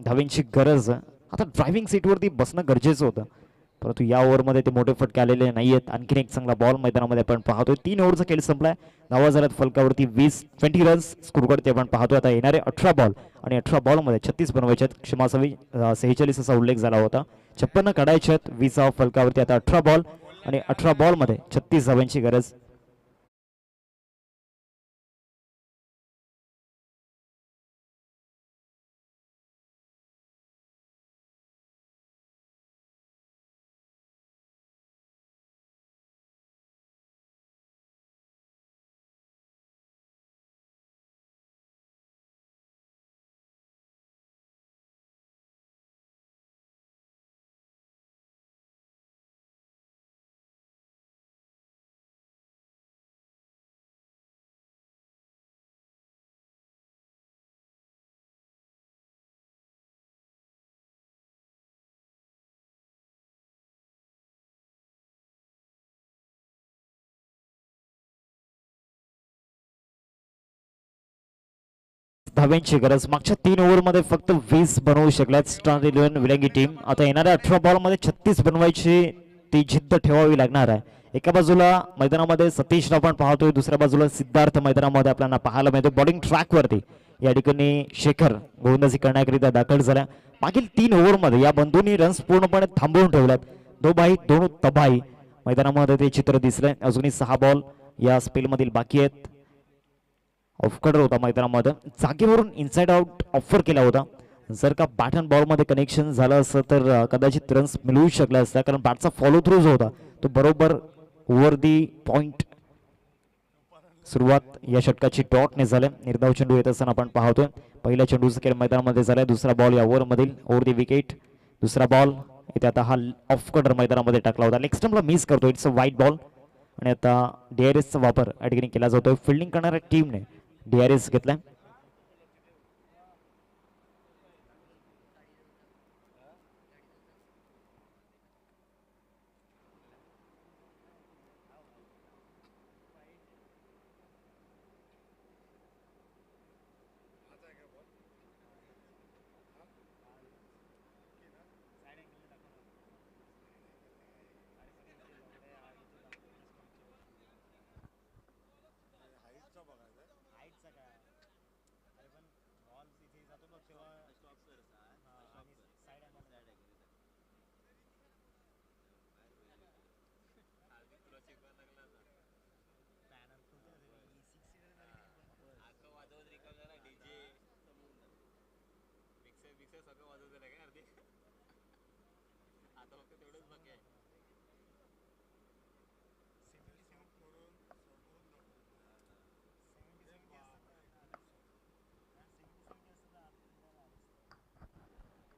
धावांची गरज. आता ड्रायव्हिंग सीटवरती बसणं गरजेचं होतं परंतु या ओव्हरमध्ये ते मोठे फटके आलेले नाही आहेत. आणखीन एक चांगला बॉल मैदानामध्ये आपण पाहतोय. 3 ओव्हरचा खेळ संपलाय. धावा झाल्यात फलकावरती 20 रन्स स्कोर करते आपण पाहतोय. आता येणारे 18 बॉल आणि 18 बॉलमध्ये 36 बनवायचे आहेत. क्षमा असावी 46 असा उल्लेख झाला होता. 56 काढायचे आहेत 20 फलकावरती. आता 18 बॉल आणि 18 बॉलमध्ये 36 धावांची गरज. धाव्यांची गरज. मागच्या 3 ओव्हरमध्ये फक्त 20 बनवू शकल्यात स्टार 11 विलंगी टीम. आता येणाऱ्या 18 बॉलमध्ये 36 बनवायची ती जिद्द ठेवावी लागणार आहे. एका बाजूला मैदानामध्ये सतीशला आपण पाहतोय. दुसऱ्या बाजूला सिद्धार्थ मैदानामध्ये आपल्याला पाहायला मिळतो. बॉलिंग ट्रॅकवरती या ठिकाणी शेखर गोलंदाजी करण्याकरिता दाखल झाला. मागील 3 ओव्हरमध्ये या बंधूंनी रन्स पूर्णपणे थांबवून ठेवल्यात. 2 बाई 2 तबाई मैदानामध्ये ते चित्र दिसलंय. अजूनही 6 बॉल या स्पेलमधील बाकी आहेत. ऑफकडर होता मैदानामध्ये. जागेवरून इनसाइड आउट ऑफर केला होता. जर का बॅट अँड बॉलमध्ये कनेक्शन झालं असतं तर कदाचित रन्स मिळवू शकला असता कारण बॅटचा फॉलो थ्रू जो होता तो बरोबर ओव्हर दी पॉइंट. सुरुवात या षटकाची डॉटने झाले. निर्धाव चेंडू येत असताना आपण पाहतोय. पहिल्या चेंडूचा खेळ मैदानामध्ये झालाय. दुसरा बॉल या ओव्हरमधील ओव्हर दी विकेट. दुसरा बॉल इथे आता हा ऑफकडर मैदानामध्ये टाकला होता. लेग स्टंपला मिस करतो. इट्स अ वाईट बॉल आणि आता DRSचा वापर या ठिकाणी केला जातोय. फिल्डिंग करणाऱ्या टीमने DRS घेतलाय.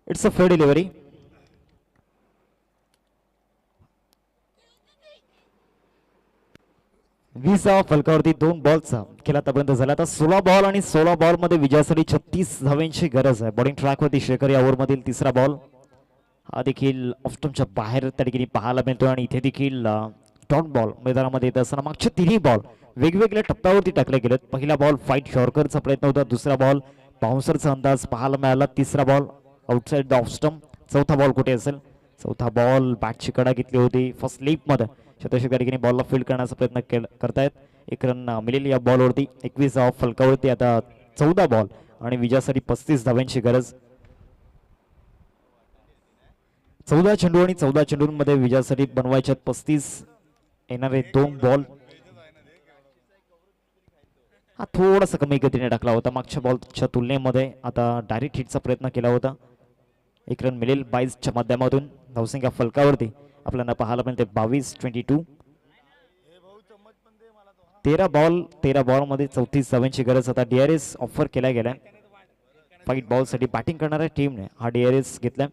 It's a fair delivery. फलकावरती 2 बॉलचा खेळ आतापर्यंत झाला. आता 16 बॉल आणि 16 बॉल मध्ये विजयासाठी 36 धावांची गरज आहे. बॉलिंग ट्रॅकवरती शेखर या ओव्हरमधील तिसरा बॉल. हा देखील ऑफस्टंपच्या बाहेर त्या ठिकाणी पाहायला मिळतो आणि इथे देखील डॉट बॉल मैदानामध्ये येत असताना मागचे 3 बॉल वेगवेगळ्या टप्प्यावरती टाकले गेलेत. पहिला बॉल फाईट शॉर्करचा प्रयत्न होता. दुसरा बॉल बाउन्सरचा अंदाज पाहायला मिळाला. तिसरा ball outside the off stump. चौथा बॉल कुठे असेल? चौथा बॉल बॅटची कडा घेतली होती फर्स्ट मध्ये. शतक त्या ठिकाणी बॉलला फील्ड करण्याचा प्रयत्न करतायत. 1 रन मिळेल या बॉलवरती. 21 फलकावरती आता 14 बॉल आणि विजयासाठी 35 धावांची गरज. 14 चेंडू आणि 14 चेंडूंमध्ये विजयासाठी बनवायच्यात 35. येणारे 2 बॉल. हा थोडासा कमी गतीने टाकला होता मागच्या बॉलच्या तुलनेमध्ये. आता डायरेक्ट हिटचा प्रयत्न केला होता. एक रन मिळेल 22च्या माध्यमातून. धावसंख्या फलकावरती आपल्याला पाहायला मिळते 22-22. 13 बॉलमध्ये 34 धावांची गरज. आता DRS ऑफर केला गेलाय. फाईट बॉलसाठी बॅटिंग करणाऱ्या टीमने हा DRS घेतलाय.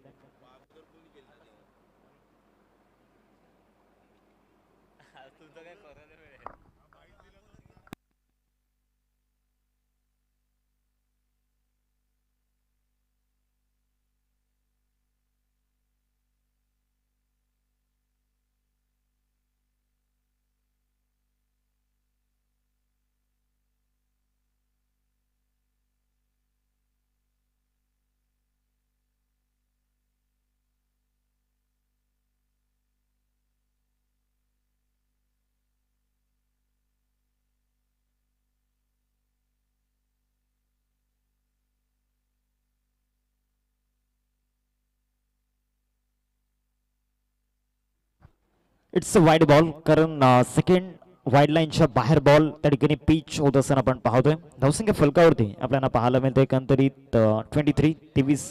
इट्स अ वाईड बॉल, कारण सेकंड वाईड लाईनच्या बाहेर बॉल त्या ठिकाणी पिच होत असताना आपण पाहतोय. धावसंख्या फलकावरती आपल्याला पाहायला मिळते एकंदरीत 23.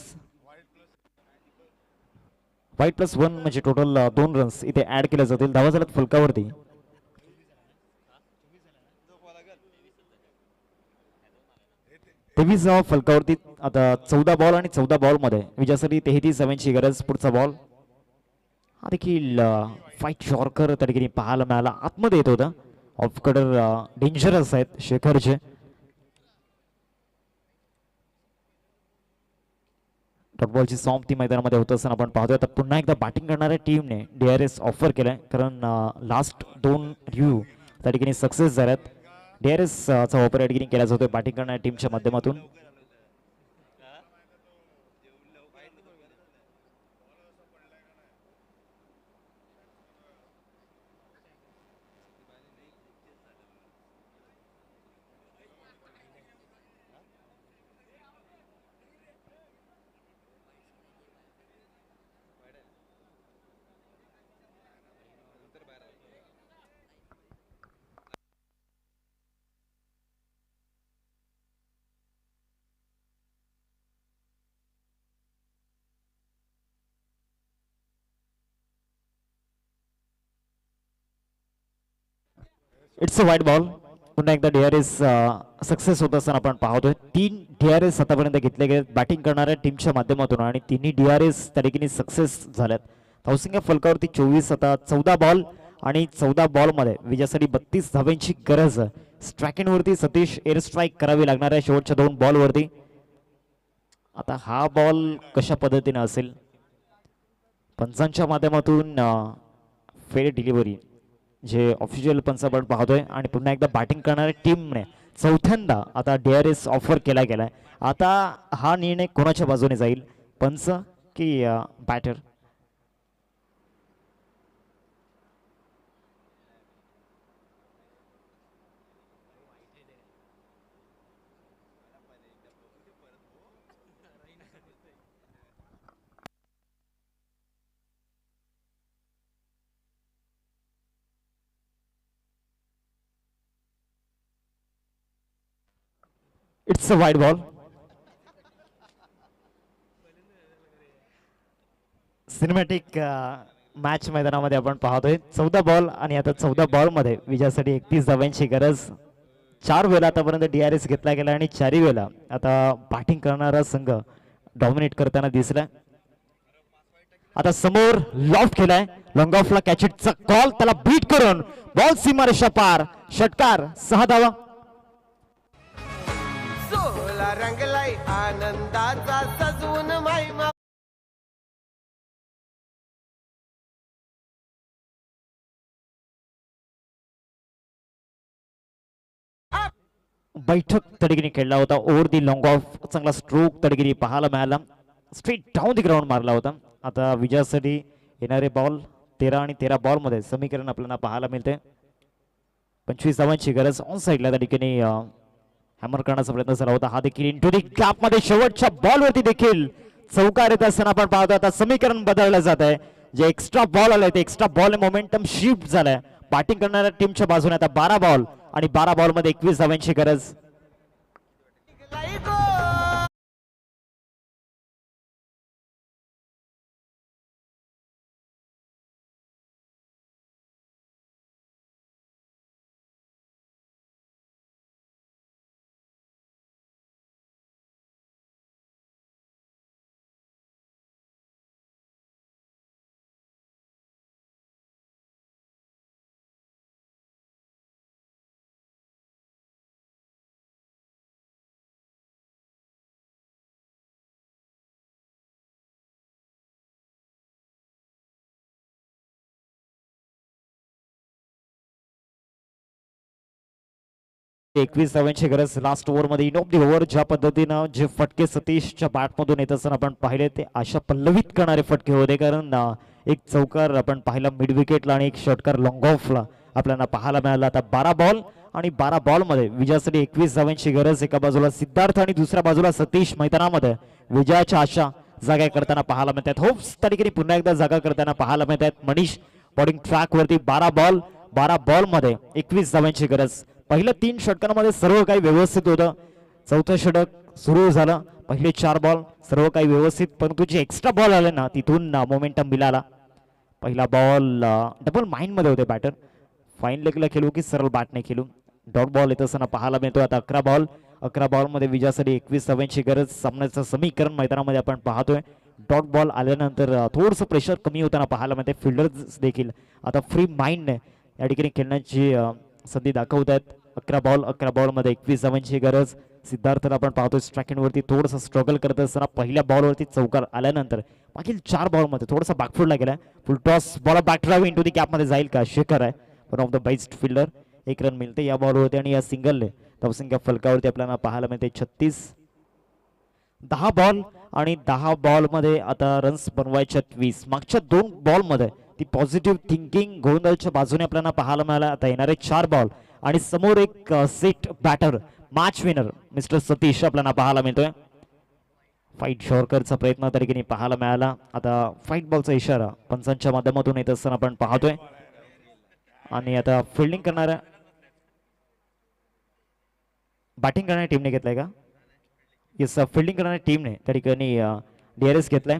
वाईड +1 म्हणजे टोटल 2 रन्स इथे ऍड केले जातील. धावा झाल्यात फलकावरती. तेवीस धावा फलकावरती. आता 14 बॉल आणि 14 बॉल मध्ये विजयासाठी 33 धावांची गरज. पुढचा बॉल हा देखील फाईट शॉर्कर त्या ठिकाणी पाहायला मिळाला. आतमध्ये येत होता. ऑफ कडर डेंजरस आहेत शेखरचे. फुटबॉलची समाप्ती मैदानामध्ये होत असताना आपण पाहतोय. आता पुन्हा एकदा बॅटिंग करणाऱ्या टीमने DRS ऑफर केलाय, कारण लास्ट 2 रिव्ह्यू त्या ठिकाणी सक्सेस झाल्यात. DRS चा वापर या ठिकाणी केला जातोय बॅटिंग करणाऱ्या टीमच्या माध्यमातून. It's a wide ball. पुन्हा एकदा DRS सक्सेस होत असताना आपण पाहतोय. 3 DRS आतापर्यंत घेतले गेले बॅटिंग करणाऱ्या टीमच्या माध्यमातून आणि तिन्ही DRS त्या ठिकाणी सक्सेस झाल्यात. धावसंख्या फलकावरती 24. आता 14 बॉल आणि 14 बॉल मध्ये विजयासाठी 32 धावांची गरज. स्ट्रायकिंग सतीश एअर स्ट्राईक करावी लागणार आहे शेवटच्या 2 बॉल वरती. आता हा बॉल कशा पद्धतीने असेल. पंचांच्या माध्यमातून फेअर डिलिव्हरी जे ऑफिशियल पंच आपण पाहतोय. आणि पुन्हा एकदा बॅटिंग करणाऱ्या टीमने चौथ्यांदा आता DRS ऑफर केला गेलाय. आता हा निर्णय कोणाच्या बाजूने जाईल, पंच की batter. It's a wide ball. Cinematic match मैदानामध्ये आपण पाहतोय. 14 बॉल आणि आता 14 बॉल मध्ये विजयासाठी 31 धावांची गरज. 4 वेळा आतापर्यंत DRS घेतला गेला आणि 4ही वेळा आता बॅटिंग करणारा संघ डॉमिनेट करताना दिसला. आता समोर लॉफ्ट केलाय. लॉंग ऑफला कॅच इटचा कॉल, त्याला बीट करून बॉल सीमारेषा पार. षटकार 6 धावा. सोला रंगलाई आनंदाचा सजून महिमा. बैठक तडगिरी खेळला होता. ओव्हर दी लॉंग ऑफ चांगला स्ट्रोक तडगिरी पाहायला मिळाला. स्ट्रेट डाऊन दी ग्राउंड मारला होता. आता विजयासाठी येणारे बॉल 13 आणि 13 बॉल मध्ये समीकरण आपल्याला पाहायला मिळते. 25 धावांची गरज. ऑन साईडला त्या ठिकाणी हॅमर करण्याचा प्रयत्न झाला होता, हा देखील इंटू दी गॅप मध्ये शेवटच्या बॉलवरती देखील चौकार येत असताना आपण पाहतो. आता समीकरण बदललं जात आहे, जे एक्स्ट्रा बॉल आले ते एक्स्ट्रा बॉल मोमेंटम शिफ्ट झालाय बॅटिंग करणाऱ्या टीमच्या बाजूने. आता 12 बॉल आणि 12 बॉल मध्ये 21 धावांची गरज. लाई गो एकवीस धावांची गरज लास्ट ओव्हर मध्ये. इन ऑफ दी ओव्हर ज्या पद्धतीनं जे फटके सतीशच्या बॅटमधून येत असताना आपण पाहिले ते आशा पल्लवित करणारे फटके होते, कारण एक चौकार आपण पाहिला मिड विकेटला आणि एक षटकार लॉंग ऑफला आपल्याला पाहायला मिळाला. आता 12 बॉल आणि 12 बॉल मध्ये विजयासाठी 21 धावांची गरज. एका बाजूला सिद्धार्थ आणि दुसऱ्या बाजूला सतीश मैदानामध्ये विजयाच्या आशा जागा करताना पाहायला मिळतात. होप्स त्या ठिकाणी पुन्हा एकदा जागा करताना पाहायला मिळतात. मनीष बॉलिंग ट्रॅक वरती 12 बॉल मध्ये 21 धावांची गरज. पहिल्या 3 षटकांमध्ये सर्व काही व्यवस्थित होतं. चौथं षटक सुरू झालं, पहिले 4 बॉल सर्व काही व्यवस्थित, परंतु जे एक्स्ट्रा बॉल आले ना तिथून मोमेंटम मिळाला. पहिला बॉल डबल माइंड मध्ये होते बॅटर, फाईन लेगला खेळू की सरळ बॅटने खेळू, डॉट बॉल येत असताना पाहायला मिळतो. आता 11 बॉल मध्ये विजयासाठी 21 धावांची गरज. सामन्याचं समीकरण मैदानामध्ये आपण पाहतोय. डॉट बॉल आल्यानंतर थोडंसं प्रेशर कमी होताना पाहायला मिळते. फिल्डर्स देखील आता फ्री माइंडने या ठिकाणी खेळण्याची संधी दाखवत आहेत. 11 बॉल मध्ये 21 धावांची गरज. सिद्धार्थला आपण पाहतोय स्ट्रायकिंग वरती थोडंसं स्ट्रगल करत असताना पहिल्या बॉलवरती चौकार आल्यानंतर मागील 4 बॉल मध्ये थोडासा बॅकफुटला गेलाय. Full toss ball back drive into the gap मध्ये जाईल का? शेखर आहे one of the best fielder. 1 run मिळते या बॉलवरती आणि या सिंगलने धावसंख्या फलकावरती आपल्याला पाहायला मिळते 36. 10 बॉल आणि 10 बॉल मध्ये आता रन्स बनवायच्या 20. मागच्या 2 बॉल मध्ये ती पॉझिटिव्ह थिंकिंग गोलंदाजच्या बाजूने आपल्याला पाहायला मिळाला. आता येणारे 4 बॉल आणि समोर एक set batter match winner mister Satish आपल्याला पाहायला मिळतोय. फाईट शॉर्करचा प्रयत्न त्या ठिकाणी पाहायला मिळाला. आता फाईट बॉलचा इशारा पंचांच्या माध्यमातून येत असताना आपण पाहतोय. आणि आता फिल्डिंग करणाऱ्या बॅटिंग करणाऱ्या टीमने घेतलाय का? येस, फिल्डिंग करणाऱ्या टीमने त्या ठिकाणी DRS घेतलाय.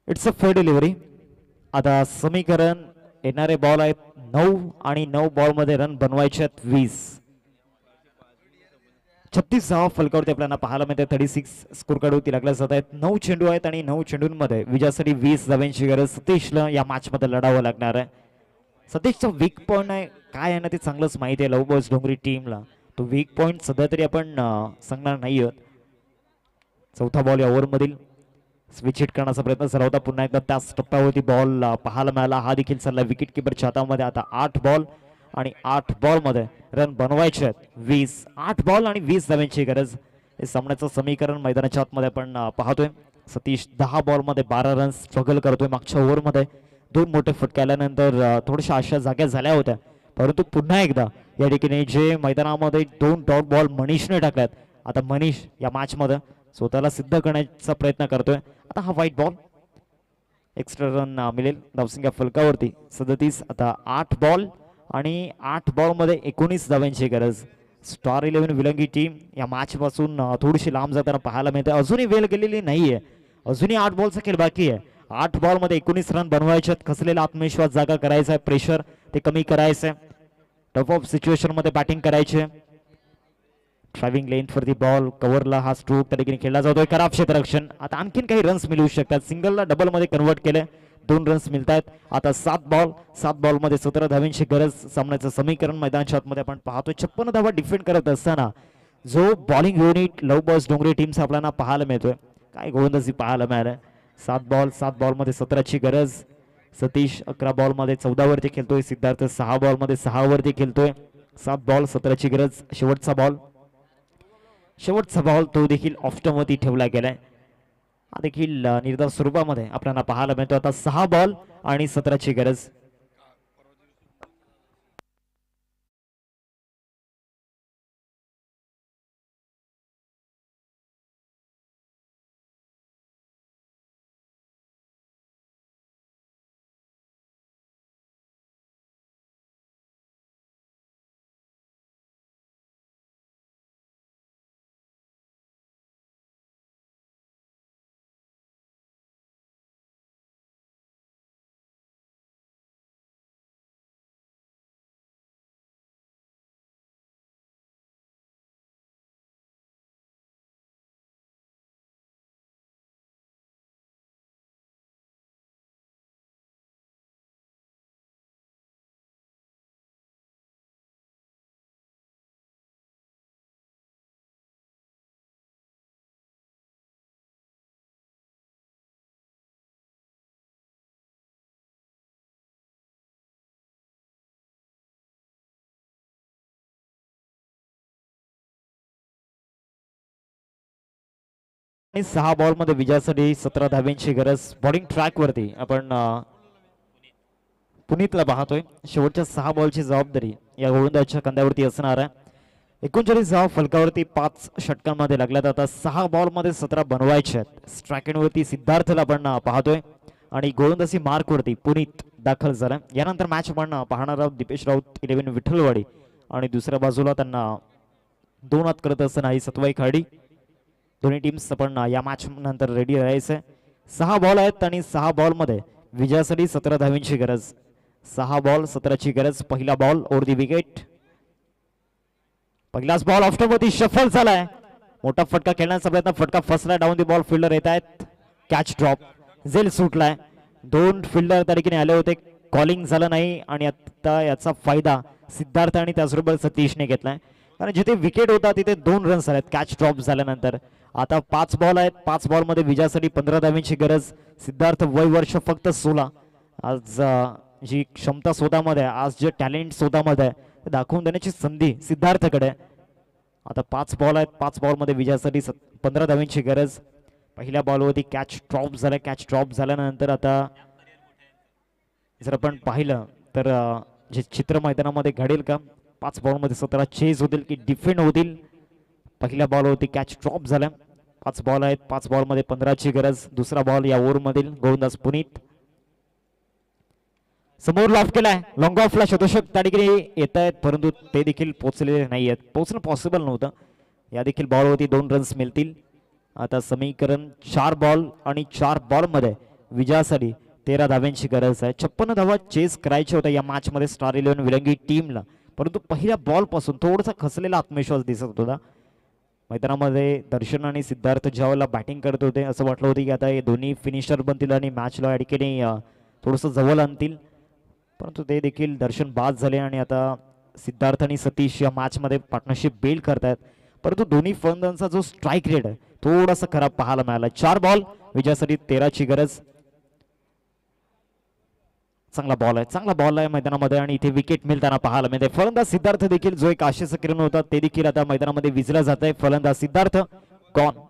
It's a fair delivery. आता समीकरण येणारे बॉल आहेत 9 आणि 9 बॉल मध्ये रन बनवायचे आहेत 20. 36 धावा फलकावरती आपल्याला पाहायला मिळते. 36 स्कोर कार्ड होती लागल्या जात आहेत. 9 चेंडू आहेत आणि 9 चेंडूंमध्ये विजयासाठी 20 धावांची गरज. सतीशला या मॅच मध्ये लढावं लागणार आहे. सतीशचा वीक पॉइंट आहे काय आहे ना ते चांगलंच माहिती आहे लव बॉयज डोंगरी टीमला. तो वीक पॉइंट सध्या तरी आपण सांगणार नाही आहोत. चौथा बॉल या ओव्हरमधील स्विच हिट करण्याचा प्रयत्न झाला होता. पुन्हा एकदा त्याच टप्प्यावरती बॉल पाहायला मिळाला. हा देखील चालला विकेट किपरच्या हातामध्ये. आता 8 बॉल आणि 8 बॉल मध्ये रन बनवायचे आहेत 20. 8 बॉल आणि 20 धावांची गरज. हे सामन्याचं समीकरण मैदानाच्या आतमध्ये आपण पाहतोय. सतीश 10 बॉल मध्ये 12 रन स्ट्रगल करतोय. मागच्या ओव्हरमध्ये 2 मोठे फटके आल्यानंतर थोड्याशा आशा जाग्या झाल्या होत्या, परंतु पुन्हा एकदा या ठिकाणी जे मैदानामध्ये 2 डॉट बॉल मनीषने टाकल्यात. आता मनीष या मॅच मध्ये स्वतःला सिद्ध करण्याचा प्रयत्न करतोय. आता हा व्हाईट बॉल एक्स्ट्रा रन मिळेल धावसंख्या फलकावरती 37. आता 8 बॉल आणि 8 बॉल मध्ये 19 धावांची गरज. स्टार 11 विलंगी टीम या मॅच पासून थोडीशी लांब जाताना पाहायला मिळते. अजूनही वेळ गेलेली नाहीये, अजूनही 8 बॉलचा खेळ बाकी आहे. 8 बॉल मध्ये 19 रन बनवायचे. खचलेला आत्मविश्वास जागा करायचा आहे, प्रेशर ते कमी करायचंय, टफ ऑफ सिच्युएशन मध्ये बॅटिंग करायचे. ड्रायव्हिंग लेंथ वरती बॉल कव्हरला हा स्ट्रोक त्या ठिकाणी खेळला जातोय. खराब क्षेत्ररक्षण. आता आणखीन काही रन्स मिळू शकतात. सिंगलला डबल मध्ये कन्वर्ट केले, 2 रन्स मिळत आहेत. आता 7 बॉल मध्ये 17 धावांची गरज. सामन्याचं समीकरण मैदानाच्या आतमध्ये आपण पाहतोय. 56 धावा डिफेंड करत असताना जो बॉलिंग युनिट लव बॉयज डोंगरी टीमचा आपल्याला पाहायला मिळतोय. काय गोलंदाजी पाहायला मिळालं. 7 बॉल मध्ये 17ची गरज. सतीश 11 बॉल मध्ये 14 वरती खेळतोय. सिद्धार्थ 6 बॉल मध्ये 6 वरती खेळतोय. 7 बॉल 17ची गरज. शेवटचा बॉल तो देखील ऑफ स्टंप वरती ठेवला गेलाय. हा देखील निर्धाव स्वरूपामध्ये आपल्याला पाहायला मिळतो. आता 6 बॉल आणि 17ची गरज. आणि 6 बॉल मध्ये विजयासाठी 17 धाव्यांची गरज. बॉलिंग ट्रॅक वरती आपण पुनीतला पाहतोय. शेवटच्या 6 बॉलची जबाबदारी या गोलंदाजाच्या कंद्यावरती असणार आहे. 39 धाव फलकावरती 5 षटकांमध्ये लागल्यात. आता 6 बॉल मध्ये 17 बनवायचे आहेत. स्ट्राईक वरती सिद्धार्थला आपण पाहतोय आणि गोलंदाजी मार्क वरती पुनीत दाखल झाला. यानंतर मॅच आपण पाहणार आहोत दीपेश राऊत 11 विठ्ठलवाडी आणि दुसऱ्या बाजूला त्यांना 2 हात करत असताना ही सतवाई खाडी. दोन्ही टीम्स आपण या मॅच नंतर रेडी राहायचंय. 6 बॉल आहेत आणि 6 बॉल मध्ये विजयासाठी 17 धावींची गरज. 6 बॉल 17ची गरज. पहिला बॉल ओव्हर दी विकेट. पहिलाच बॉल ऑफ्टरवरती शफल झालाय. मोठा फटका खेळण्याचा प्रयत्न. फटका फसला. Down the ball. फिल्डर येत आहेत. Catch drop. झेल सुटलाय. 2 फिल्डर त्या ठिकाणी आले होते. कॉलिंग झालं नाही आणि आता याचा फायदा सिद्धार्थ आणि त्याचबरोबर सतीशने घेतलाय. कारण जिथे विकेट होता तिथे 2 रन्स आलेत कॅच ड्रॉप झाल्यानंतर. आता 5 बॉल आहेत. 5 बॉल मध्ये विजयासाठी 15 धावींची गरज. सिद्धार्थ वय वर्ष फक्त 16. आज जी क्षमता स्वतःमध्ये आहे, आज जे टॅलेंट स्वतःमध्ये आहे ते दाखवून देण्याची संधी सिद्धार्थकडे. आता 5 बॉल आहेत. 5 बॉल मध्ये विजयासाठी 15 धावींची गरज. पहिल्या बॉलवरती कॅच ड्रॉप झाला. कॅच ड्रॉप झाल्यानंतर आता जर आपण पाहिलं तर जे चित्र मैदानामध्ये घडेल का, 5 बॉल मध्ये 17 चेज होतील की डिफेंड होतील. पहिल्या बॉलवरती कॅच ड्रॉप झाला. 5 बॉल आहेत. 5 बॉल मध्ये 15ची गरज. दुसरा बॉल या ओव्हर मधील गोलंदाज पुनीत. समोर लॉफ केलाय. लॉंग ऑफला शतशक त्या ठिकाणी येत आहेत परंतु ते देखील पोहोचलेले नाही आहेत. पोहोचणं पॉसिबल नव्हतं. या देखील बॉलवरती 2 रन्स मिळतील. आता समीकरण 4 बॉल आणि 4 बॉल मध्ये विजयासाठी 13 धाव्यांची गरज आहे. 56 धावा चेस करायच्या होत्या या मॅच मध्ये स्टार 11 विलंगी टीमला. परंतु पहिल्या बॉल पासून थोडासा खचलेला आत्मविश्वास दिसत होता. मैदानामध्ये दर्शन आणि सिद्धार्थ ज्यावेळेला बॅटिंग करत होते असं वाटलं होतं की आता हे दोन्ही फिनिशर बनतील आणि मॅचला या ठिकाणी थोडंसं जवळ आणतील. परंतु ते देखील दर्शन बाद झाले आणि आता सिद्धार्थ आणि सतीश या मॅच मध्ये पार्टनरशिप बिल्ड करतायत. परंतु दोन्ही फलंदाजांचा जो स्ट्राईक रेट आहे थोडासा खराब पाहायला मिळाला. 4 बॉल विजयासाठी 13ची गरज. चांगला बॉल आहे. चांगला बॉल आहे मैदानामध्ये आणि इथे विकेट मिळताना पाहायला मिळते. फलंदाज सिद्धार्थ देखील जो एक आशेचा किरण होता ते देखील आता मैदानामध्ये विजला जात आहे. फलंदाज सिद्धार्थ गॉन.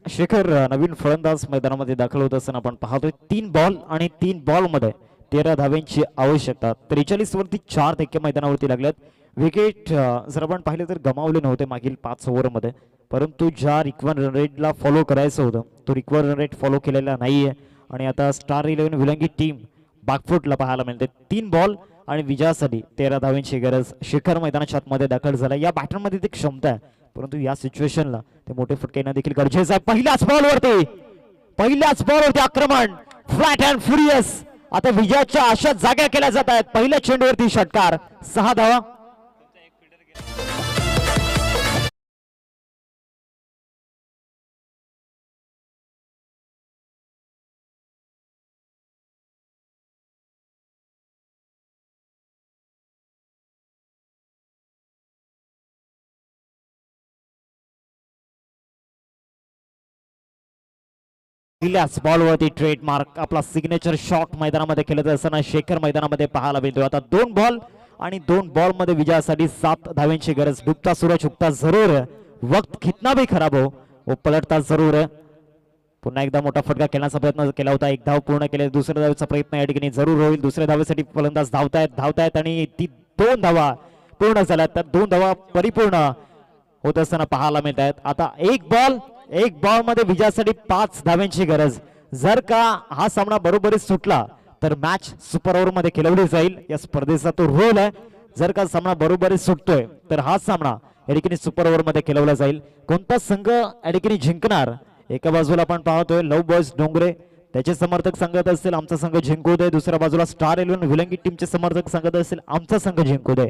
शेखर नवीन फलंदाज मैदानामध्ये दाखल होत असताना आपण पाहतोय. 3 बॉल आणि 3 बॉल मध्ये 13 धाव्यांची आवश्यकता. 43 वरती 4 धक्के मैदानावरती लागलेत. विकेट जर आपण पाहिलं तर गमावले नव्हते मागील 5 ओव्हरमध्ये. परंतु ज्या रिक्वायर्ड रन रेटला फॉलो करायचं होतं तो रिक्वायर्ड रन रेट फॉलो केलेला नाहीये आणि आता स्टार 11 विलंगी टीम बॅकफुटला पाहायला मिळते. 3 बॉल आणि विजयासाठी 13 धाव्यांची गरज. शेखर मैदानाच्या आतमध्ये दाखल झाला. या बॅटरमध्ये ती क्षमता आहे परंतु या सिच्युएशनला ते मोठे फटके येणं देखील गरजेचं आहे. पहिल्याच बॉलवरती आक्रमण. Flat and furious. आता विजयाच्या आशा जाग्या केल्या जात आहेत. पहिल्या चेंडूवरती षटकार. 6 धावा. पहिल्याच बॉलवरती ट्रेडमार्क आपला सिग्नेचर शॉट मैदानामध्ये खेळत असताना शेखर मैदानामध्ये पाहायला मिळतो. आता 2 बॉल आणि 2 बॉल मध्ये विजयासाठी 7 धाव्यांची गरज. डुबता सूरज उगता जरूर, वक्त कितना भी खराब हो वो पलटता जरूर. पुन्हा एकदा मोठा फटका खेळण्याचा प्रयत्न केला होता. 1 धाव पूर्ण केले. दुसऱ्या धावेचा प्रयत्न या ठिकाणी जरूर होईल. दुसऱ्या धावेसाठी फलंदाज धावतायत आणि ती 2 धावा पूर्ण झाल्यात. तर 2 धावा परिपूर्ण होत असताना पाहायला मिळत आहेत. आता 1 बॉल मध्ये विजयासाठी 5 धाव्यांची गरज. जर का हा सामना बरोबरीत सुटला तर मॅच सुपर ओव्हर मध्ये खेळवली जाईल. या स्पर्धेचा तो रोल आहे. जर का सामना बरोबरीत सुटतोय तर हा सामना या ठिकाणी सुपर ओव्हर मध्ये खेळवला जाईल. कोणता संघ या ठिकाणी जिंकणार? एका बाजूला आपण पाहतोय लव बॉयज डोंगरे, त्याचे समर्थक सांगत असतील आमचा संघ जिंकू दे. दुसऱ्या बाजूला स्टार 11 विलंगी टीमचे समर्थक सांगत असतील आमचा संघ जिंकू दे.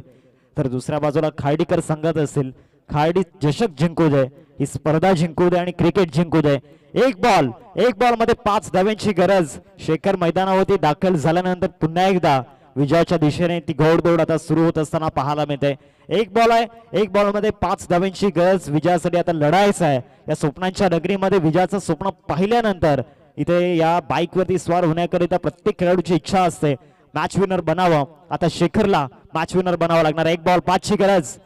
तर दुसऱ्या बाजूला खार्डीकर सांगत असतील खार्डी चषक जिंकू दे, ही स्पर्धा जिंकू दे आणि क्रिकेट जिंकू दे. 1 बॉल मध्ये 5 धाव्यांची गरज. शेखर मैदानावरती दाखल झाल्यानंतर पुन्हा एकदा विजयाच्या दिशेने ती घोडदौड आता सुरू होत असताना पाहायला मिळते. 1 बॉल आहे, 1 बॉल मध्ये 5 धाव्यांची गरज. विजयासाठी आता लढायचं आहे. या स्वप्नांच्या नगरीमध्ये विजयाचं स्वप्न पाहिल्यानंतर इथे या बाईकवरती स्वार होण्याकरिता प्रत्येक खेळाडूची इच्छा असते मॅच विनर बनावं. आता शेखरला मॅच विनर बनावं लागणार. 1 बॉल 5 ची गरज.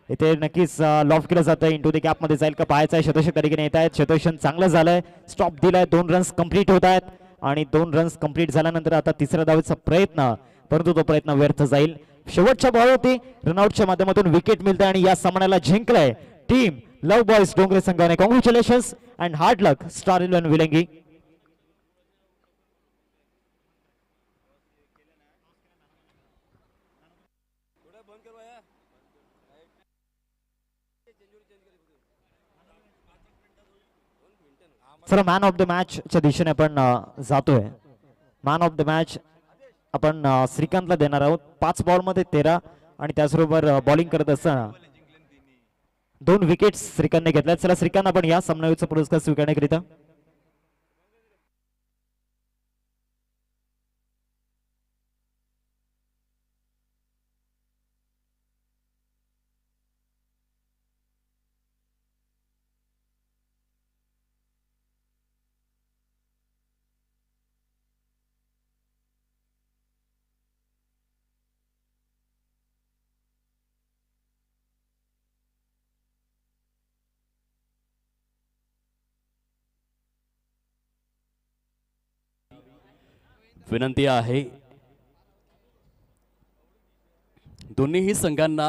इथे नक्कीच लॉफ केलं जातं. इंटू द कॅप मध्ये जाईल का पाहायचं आहे. शतक तरीकेने येत आहेत. शतोषण चांगलं झालंय. स्टॉप दिलाय. 2 रन्स कंप्लीट होत आहेत आणि 2 रन्स कंप्लीट झाल्यानंतर आता तिसऱ्या धावेचा प्रयत्न, परंतु तो प्रयत्न व्यर्थ जाईल. शेवटच्या बॉलवरती रनआउटच्या माध्यमातून विकेट मिळते आणि या सामन्याला जिंकलंय टीम लव बॉयज डोंगरे संघाने. Congratulations and hard luck star 11 विलंगी. चला मॅन ऑफ द मॅच च्या दिशेने आपण जातोय. मॅन ऑफ द मॅच आपण श्रीकांतला देणार आहोत. 5 बॉल मध्ये 13 आणि त्याचबरोबर बॉलिंग करत असताना 2 विकेट श्रीकांतने घेतल्या. चला श्रीकांत आपण या सामन्याचा पुरस्कार स्वीकारण्याकरिता. विनंती आहे दोन्हीही संघांना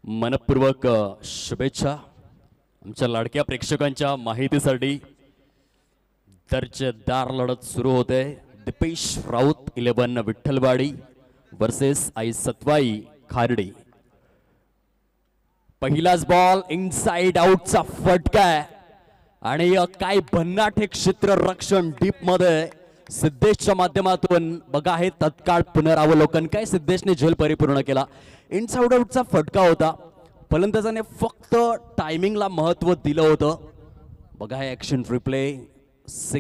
मनपूर्वक शुभेच्छा. आमच्या लाडक्या प्रेक्षकांच्या माहितीसाठी दर्जेदार लढत सुरू होते. दीपेश राऊत 11 विठ्ठलवाडी वर्सेस आई सतवाई खार्डी. पहिलाच बॉल इनसाइड आउटचा फटका आणि काय भन्नाट हे क्षेत्र रक्षण डीप मध्ये सिद्धेशच्या माध्यमातून बघा हे तत्काळ पुनरावलोकन. काय सिद्धेशने झेल परिपूर्ण केला. इनसाइड आउटचा फटका होता. फलंदाजाने फक्त टायमिंगला महत्व दिलं होतं. बघा हे ऍक्शन रिप्ले.